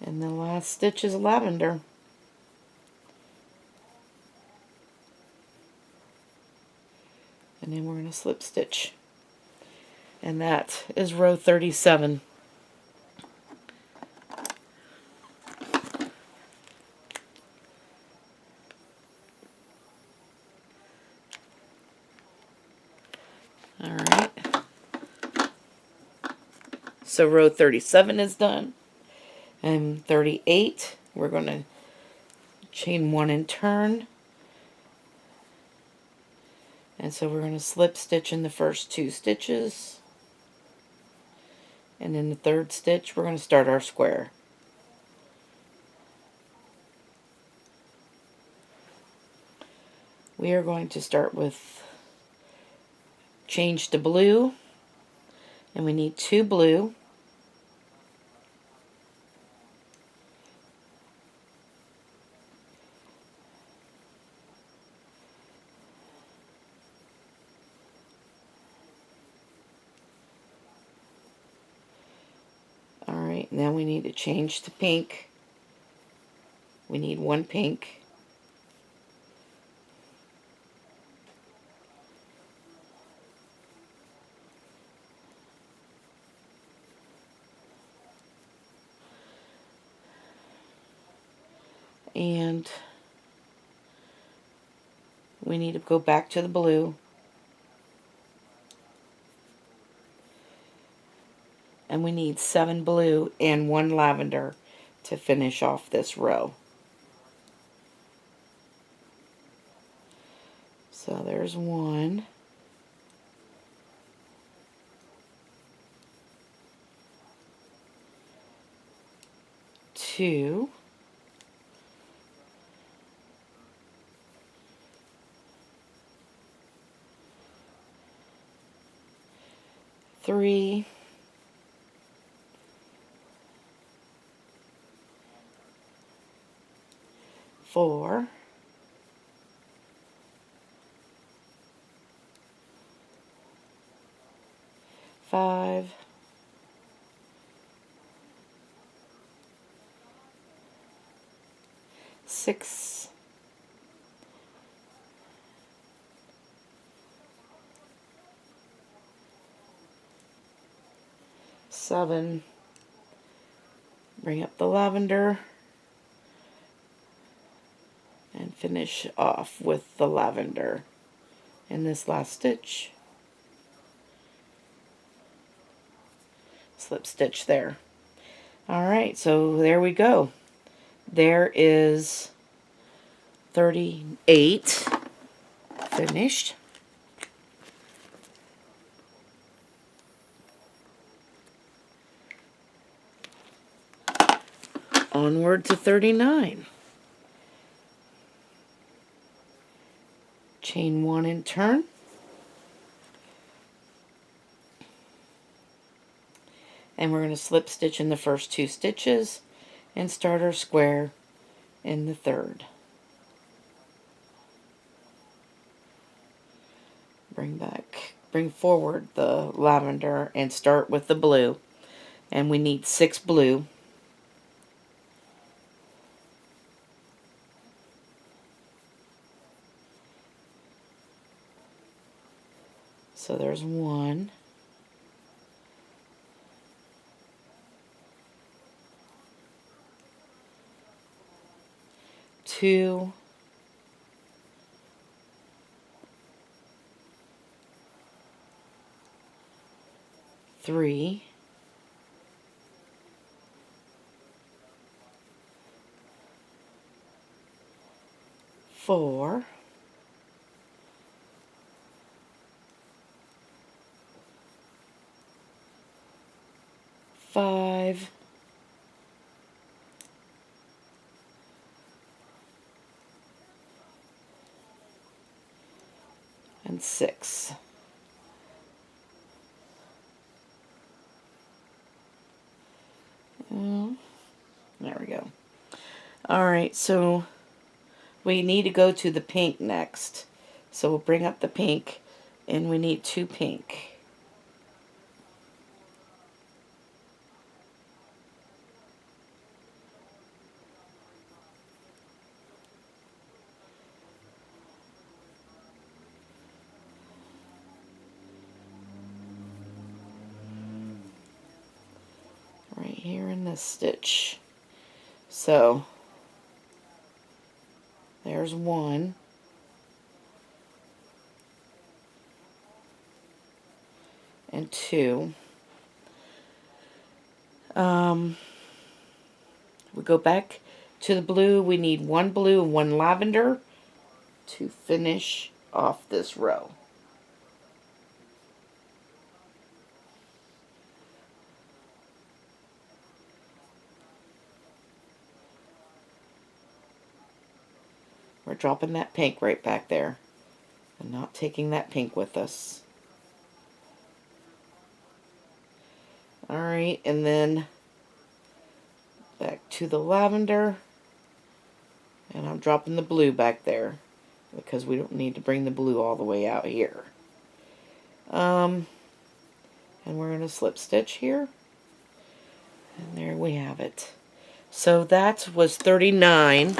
Speaker 1: And the last stitch is lavender. And then we're going to slip stitch. And that is row 37. Alright. So row 37 is done. And 38, we're going to chain 1 and turn. And so we're going to slip stitch in the first 2 stitches. And in the third stitch, we're going to start our square. We are going to start with change to blue. And we need 2 blue. Alright, now we need to change to pink. We need 1 pink. And we need to go back to the blue. And we need 7 blue and 1 lavender to finish off this row. So there's 1. 2. 3. 4. 5. 6. 7. Bring up the lavender and finish off with the lavender in this last stitch. Slip stitch there. Alright, so there we go. There is 38 finished. Onward to 39. Chain 1 and turn. And we're going to slip stitch in the first 2 stitches and start our square in the third. Bring forward the lavender and start with the blue. And we need 6 blue. So there's 1. 2. 3. 4. 5. 6. There we go. Alright, so we need to go to the pink next. So we'll bring up the pink, and we need 2 pink. here in this stitch. So there's one. And two. We go back to the blue. We need one blue and one lavender to finish off this row. We're dropping that pink right back there and not taking that pink with us. Alright, and then back to the lavender, and I'm dropping the blue back there because we don't need to bring the blue all the way out here. And we're going to slip stitch here, and there we have it. So that was 39.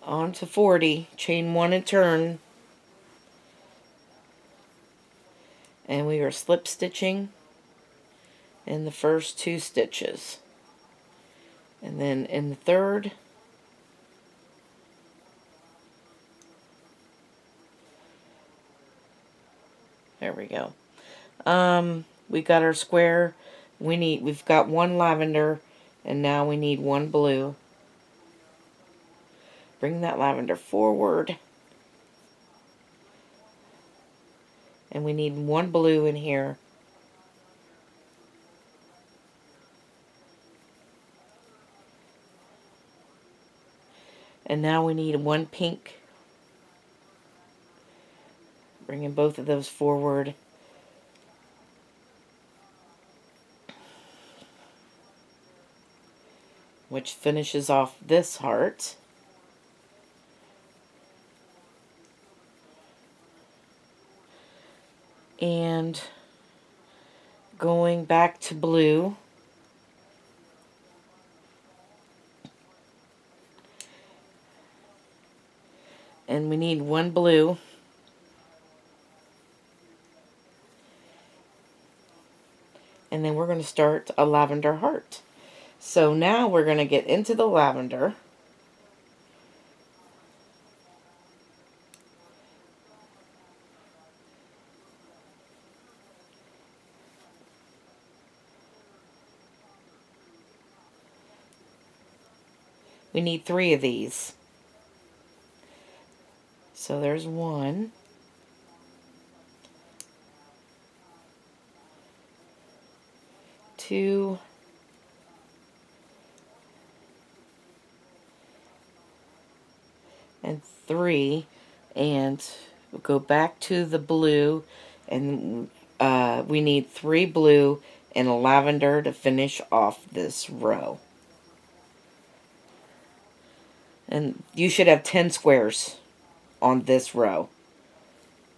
Speaker 1: On to 40, chain 1 and turn, and we are slip stitching in the first 2 stitches, and then in the third there we go. We got our square. We've got one lavender, and now we need one blue. Bring that lavender forward. And we need one blue in here. And now we need one pink. Bringing both of those forward. Which finishes off this heart. And going back to blue, and we need one blue, and then we're going to start a lavender heart. So now we're going to get into the lavender. We need 3 of these. So there's 1. 2. And 3. And we'll go back to the blue, and we need 3 blue and a lavender to finish off this row. And you should have 10 squares on this row.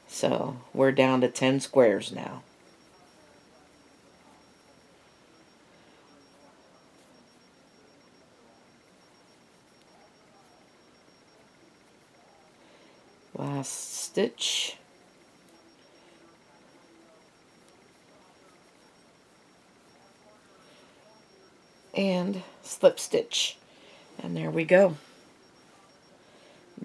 Speaker 1: So we're down to 10 squares now. Last stitch. And slip stitch. And there we go.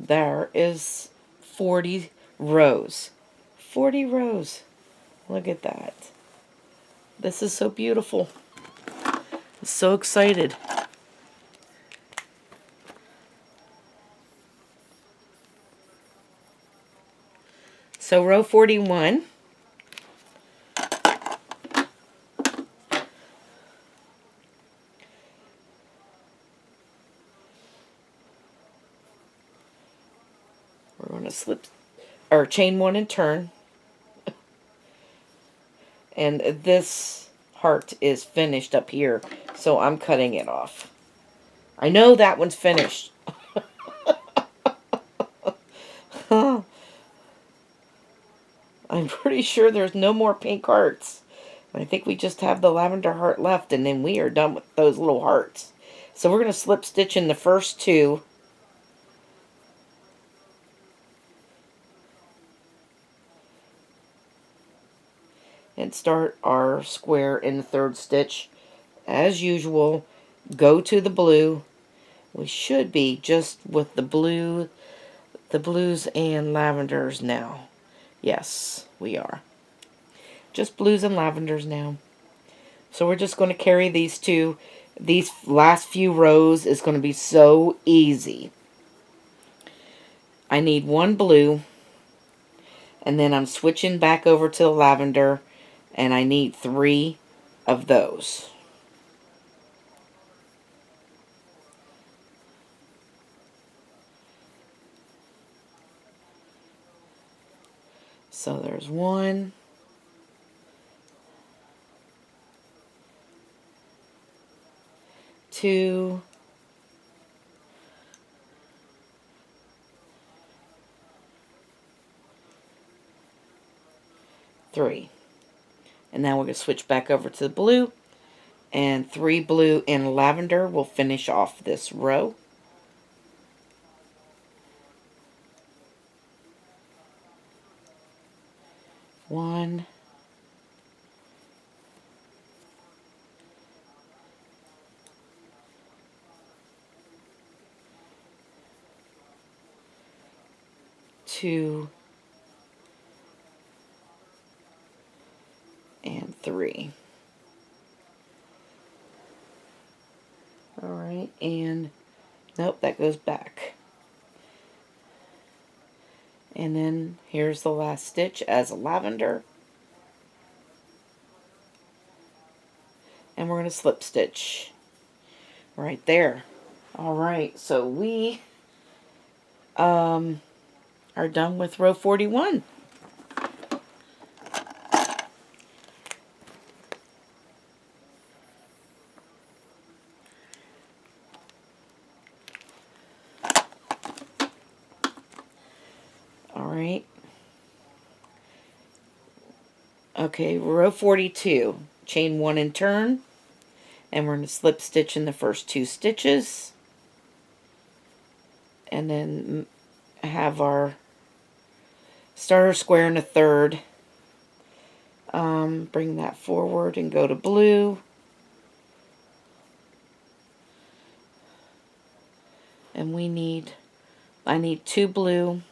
Speaker 1: There is 40 rows. 40 rows. Look at that. This is so beautiful. I'm so excited. So row 41. We're going to slip or chain 1 and turn. And this heart is finished up here, so I'm cutting it off. I know that one's finished. I'm pretty sure there's no more pink hearts. I think we just have the lavender heart left, and then we are done with those little hearts. So we're going to slip stitch in the first two. And start our square in the third stitch. As usual, go to the blue. We should be just with the blues and lavenders now. Yes, we are. Just blues and lavenders now. So we're just going to carry these two. These last few rows is going to be so easy. I need one blue, and then I'm switching back over to the lavender, and I need 3 of those. So there's 1, 2, 3. And now we're going to switch back over to the blue, and 3 blue and lavender will finish off this row. One, 2, and 3. Alright, and nope, that goes back. And then here's the last stitch as a lavender. And we're going to slip stitch right there. Alright, so we are done with row 41. Alright. Okay, row 42. Chain 1 and turn. And we're going to slip stitch in the first 2 stitches. And then have our starter square in a third. Bring that forward and go to blue. And I need 2 blue.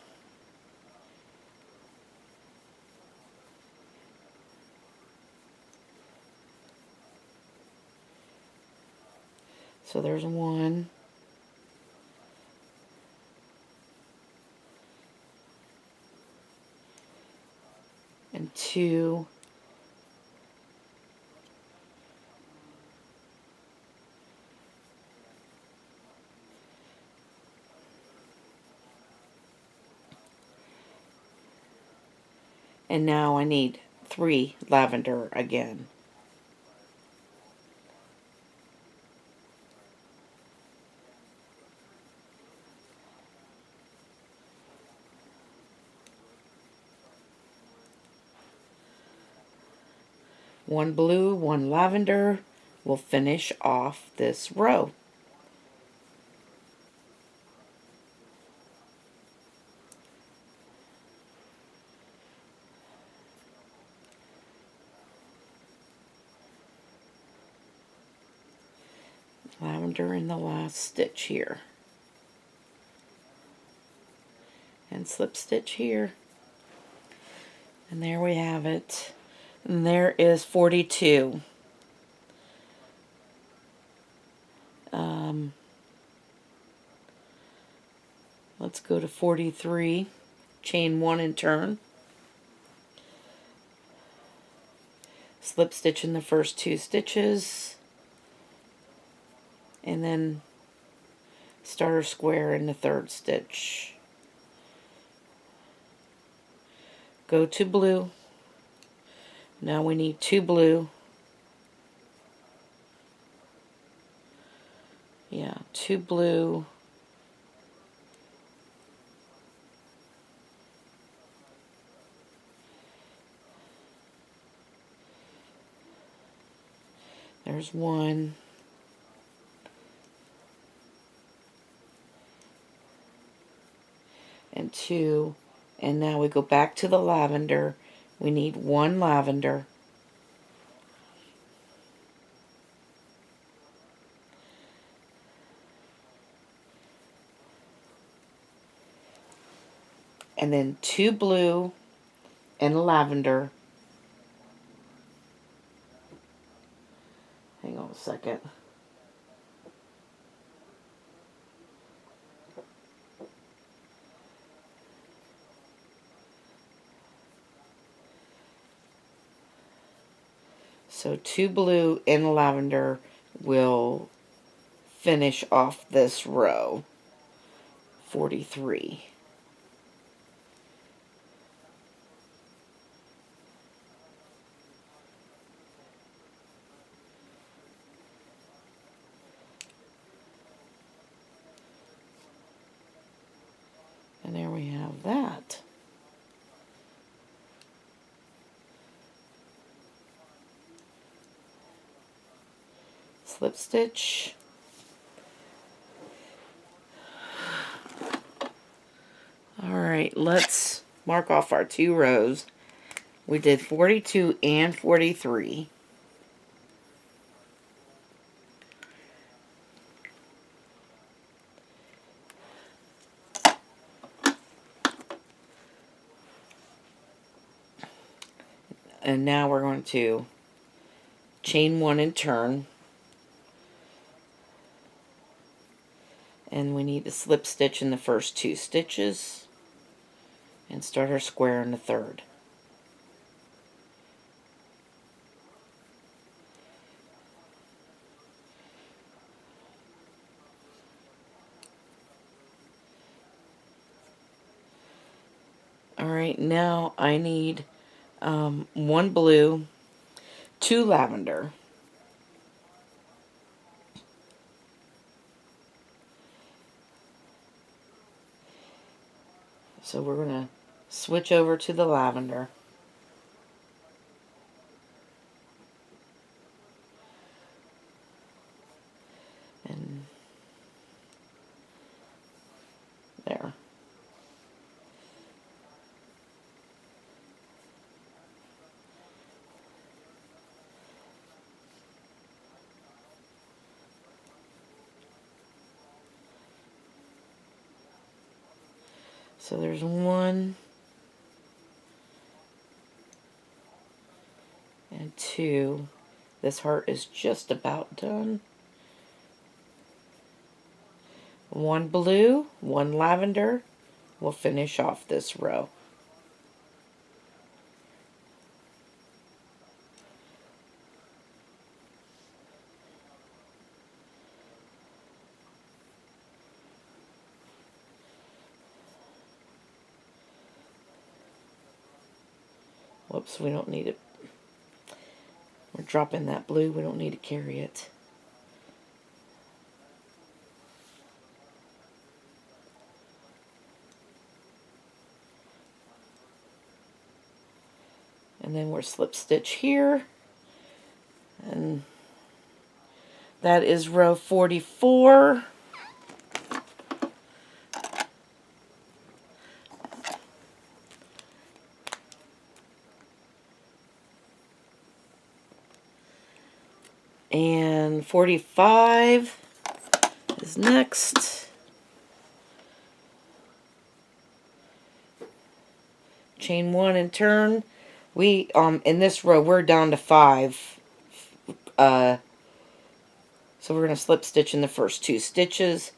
Speaker 1: So there's 1. And 2. And now I need 3 lavender again. One blue, 1 lavender will finish off this row. Lavender in the last stitch here. And slip stitch here. And there we have it. And there is 42. Let's go to 43. Chain 1 and turn. Slip stitch in the first 2 stitches. And then starter square in the third stitch. Go to blue. Now we need 2 blue. Yeah, 2 blue. There's one. And two. And now we go back to the lavender. We need one lavender. And then two blue and lavender. Hang on a second. So two blue and lavender will finish off this row. 43. And there we have that. Slip stitch. Alright, let's mark off our 2 rows. We did 42 and 43. And now we're going to chain 1 and turn. And we need to slip stitch in the first 2 stitches and start our square in the third. Alright, now I need 1 blue, 2 lavender. So we're going to switch over to the lavender. And there. So there's 1 and 2. This heart is just about done. 1 blue, 1 lavender will finish off this row. Whoops, we don't need it. We're dropping that blue, we don't need to carry it. And then we're slip stitch here. And that is row 44. And 45 is next. Chain 1 and turn. We in this row we're down to 5. So we're going to slip stitch in the first 2 stitches.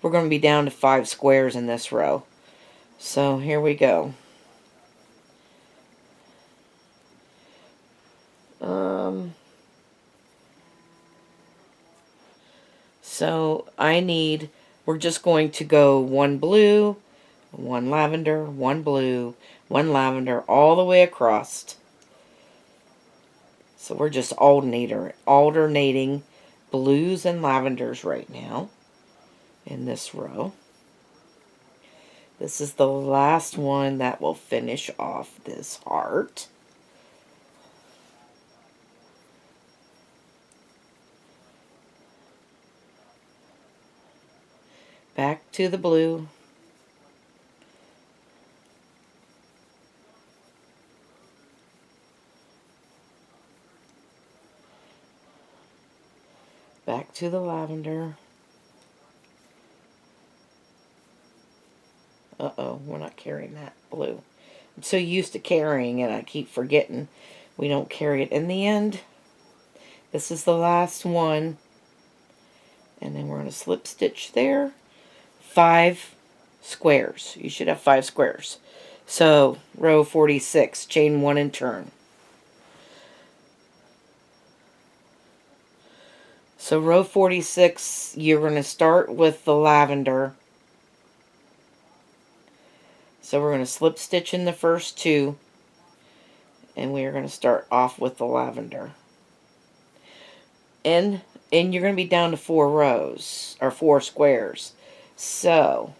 Speaker 1: We're going to be down to 5 squares in this row. So here we go. So we're just going to go 1 blue, 1 lavender, 1 blue, 1 lavender, all the way across. So we're just alternating blues and lavenders right now in this row. This is the last one that will finish off this heart. Back to the blue. Back to the lavender. Uh-oh, we're not carrying that blue. I'm so used to carrying it, I keep forgetting we don't carry it. In the end, this is the last one. And then we're going to slip stitch there. 5 squares. You should have 5 squares. So, row 46, chain 1 and turn. So row 46, you're going to start with the lavender. So we're going to slip stitch in the first 2, and we are going to start off with the lavender. And you're going to be down to 4 rows, or 4 squares. So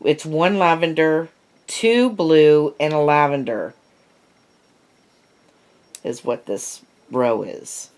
Speaker 1: it's 1 lavender, 2 blue, and a lavender is what this row is.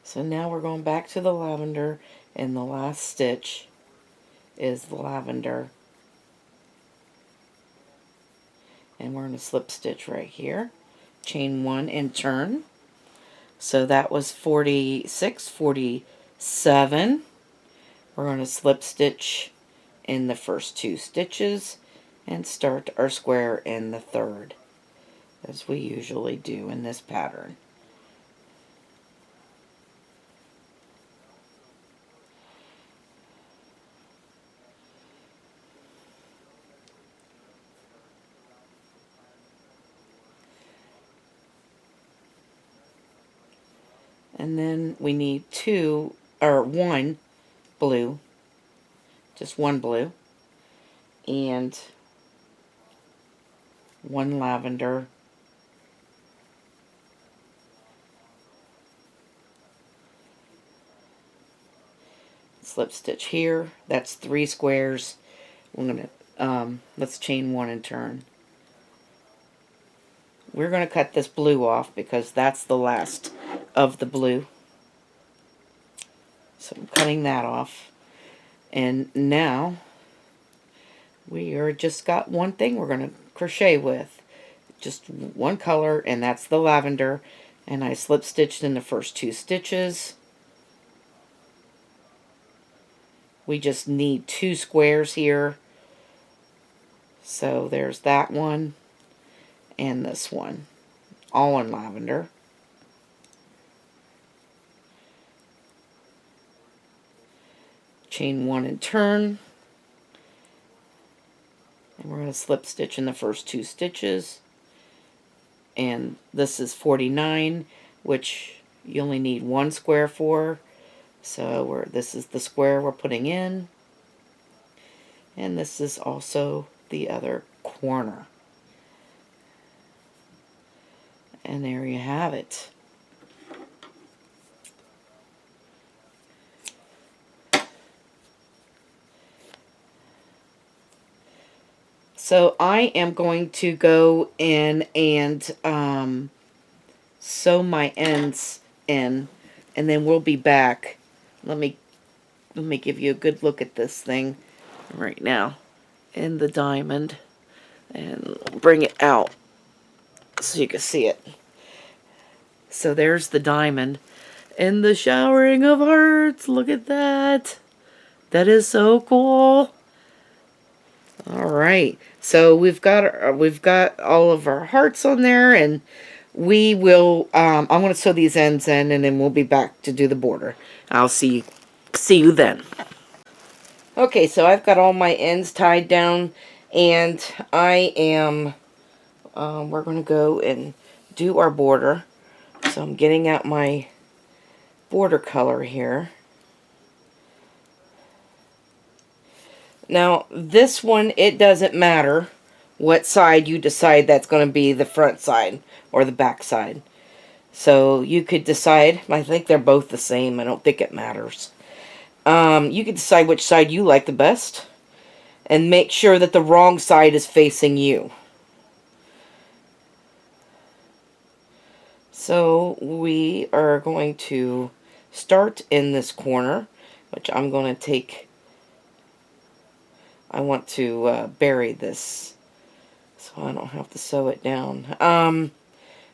Speaker 1: So now we're going back to the lavender, and the last stitch is the lavender. And we're going to slip stitch right here. Chain 1 and turn. So that was 46, 47. We're going to slip stitch in the first 2 stitches and start our square in the 3rd, as we usually do in this pattern. And then we need 1 blue, just 1 blue, and 1 lavender, slip stitch here. That's 3 squares. We're gonna let's chain 1 and turn. We're going to cut this blue off because that's the last of the blue. So I'm cutting that off. And now we are just got one thing we're going to crochet with. Just one color, and that's the lavender. And I slip stitched in the first 2 stitches. We just need 2 squares here. So there's that one and this one, all in lavender. Chain 1 and turn. And we're going to slip stitch in the first 2 stitches. And this is 49, which you only need 1 square for. So this is the square we're putting in. And this is also the other corner. And there you have it. So I am going to go in and sew my ends in, and then we'll be back. Let me give you a good look at this thing right now in the diamond, and bring it out so you can see it. So there's the diamond and the showering of hearts. Look at that. That is so cool. All right. So we've got all of our hearts on there, and we will I'm going to sew these ends in, and then we'll be back to do the border. I'll see you then. Okay, so I've got all my ends tied down, and I am we're going to go and do our border. So I'm getting out my border color here. Now, this one, it doesn't matter what side you decide that's going to be the front side or the back side. So you could decide. I think they're both the same. I don't think it matters. You could decide which side you like the best, and make sure that the wrong side is facing you. So we are going to start in this corner, which I'm going to take. I want to bury this so I don't have to sew it down.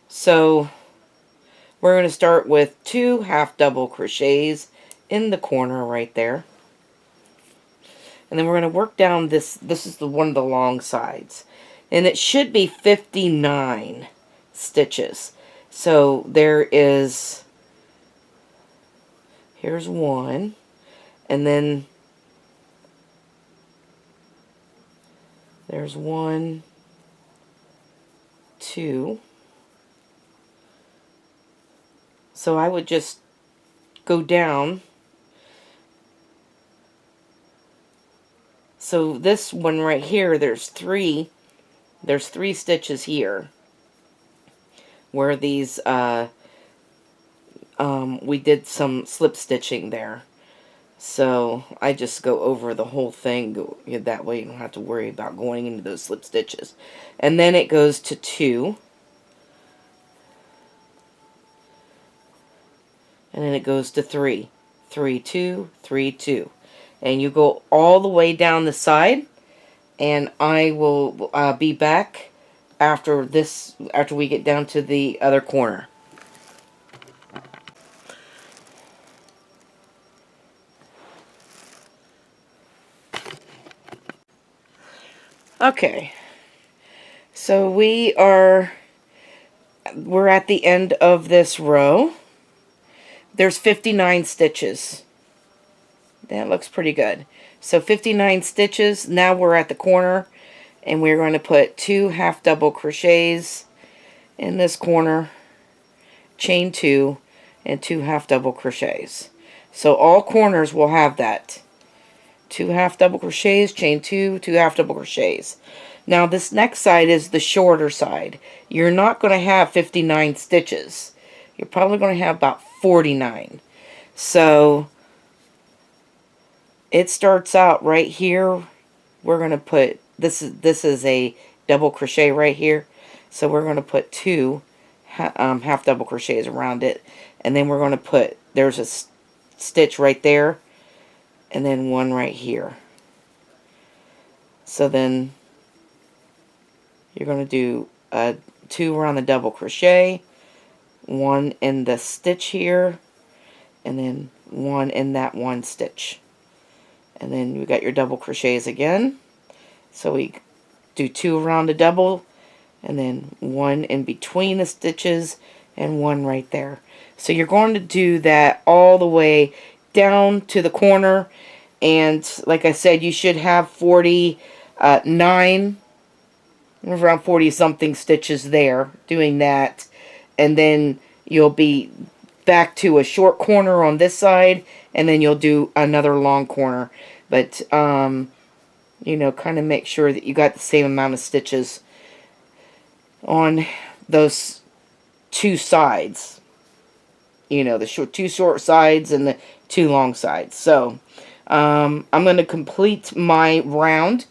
Speaker 1: So we're going to start with 2 half double crochets in the corner right there. And then we're going to work down this. This is one of the long sides. And it should be 59 stitches. So there is, here's one, and then there's 1, 2. So I would just go down. So this one right here, there's 3 stitches here where these we did some slip stitching there. So I just go over the whole thing, that way you don't have to worry about going into those slip stitches. And then it goes to 2. And then it goes to 3. 3, 2, 3, 2. And you go all the way down the side, and I will be back after we get down to the other corner. Okay, so we're at the end of this row. There's 59 stitches. That looks pretty good. So 59 stitches. Now we're at the corner, and we're going to put 2 half double crochets in this corner, chain 2, and 2 half double crochets. So all corners will have that. 2 half double crochets, chain 2, 2 half double crochets. Now this next side is the shorter side. You're not going to have 59 stitches. You're probably going to have about 49. So it starts out right here. We're going to put, this is a double crochet right here. So we're going to put 2 half double crochets around it. And then we're going to put, there's a stitch right there. And then 1 right here. So then you're going to do 2 around the double crochet, 1 in the stitch here, and then 1 in that 1 stitch. And then you got your double crochets again. So we do 2 around the double, and then 1 in between the stitches, and 1 right there. So you're going to do that all the way down to the corner, and like I said, you should have 49, around 40 something stitches there doing that, and then you'll be back to a short corner on this side, and then you'll do another long corner. But you know, kind of make sure that you got the same amount of stitches on those 2 sides. You know, the 2 short sides and the 2 long sides. So I'm going to complete my round,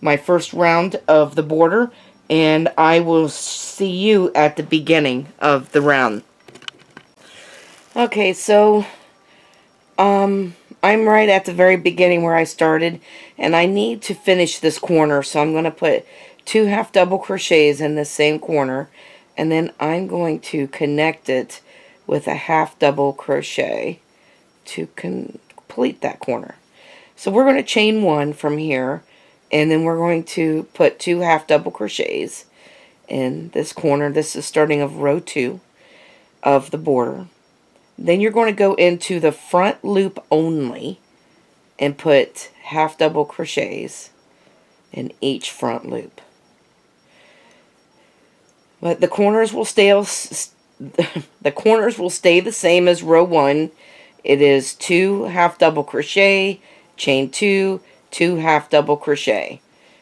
Speaker 1: my first round of the border, and I will see you at the beginning of the round. Okay, so I'm right at the very beginning where I started, and I need to finish this corner, so I'm going to put 2 half double crochets in the same corner, and then I'm going to connect it with a half double crochet to complete that corner. So we're going to chain 1 from here, and then we're going to put 2 half double crochets in this corner. This is starting of row 2 of the border. Then you're going to go into the front loop only and put half double crochets in each front loop. But the corners will stay the same as row 1. It is 2 half double crochet, chain 2, 2 half double crochet,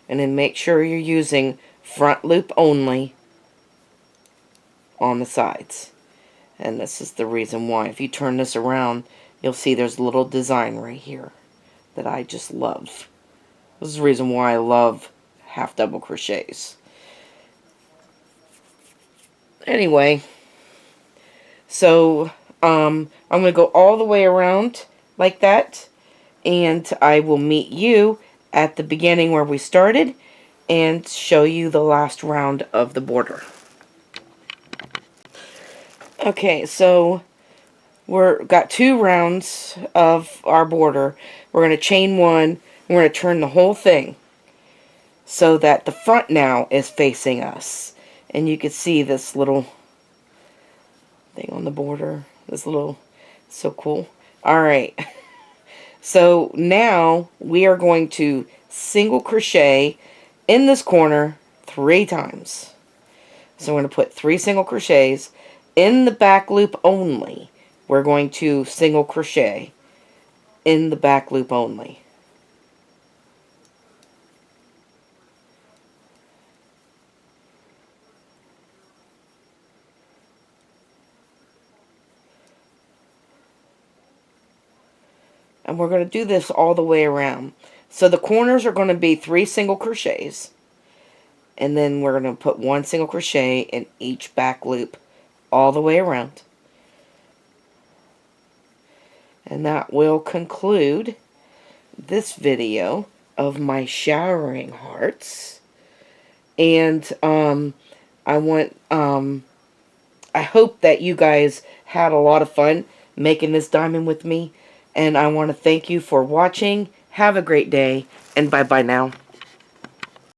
Speaker 1: and then make sure you're using front loop only on the sides. And this is the reason why. If you turn this around, you'll see there's a little design right here that I just love. This is the reason why I love half double crochets. Anyway, so I'm going to go all the way around like that, and I will meet you at the beginning where we started and show you the last round of the border. Okay, so we're got 2 rounds of our border. We're going to chain 1. We're going to turn the whole thing so that the front now is facing us. And you can see this little thing on the border. This little, so cool. Alright, so now we are going to single crochet in this corner 3 times. So we're going to put 3 single crochets in the back loop only. We're going to single crochet in the back loop only. And we're going to do this all the way around. So the corners are going to be 3 single crochets. And then we're going to put 1 single crochet in each back loop all the way around. And that will conclude this video of my showering hearts. And I hope that you guys had a lot of fun making this diamond with me. And I want to thank you for watching. Have a great day, and bye-bye now.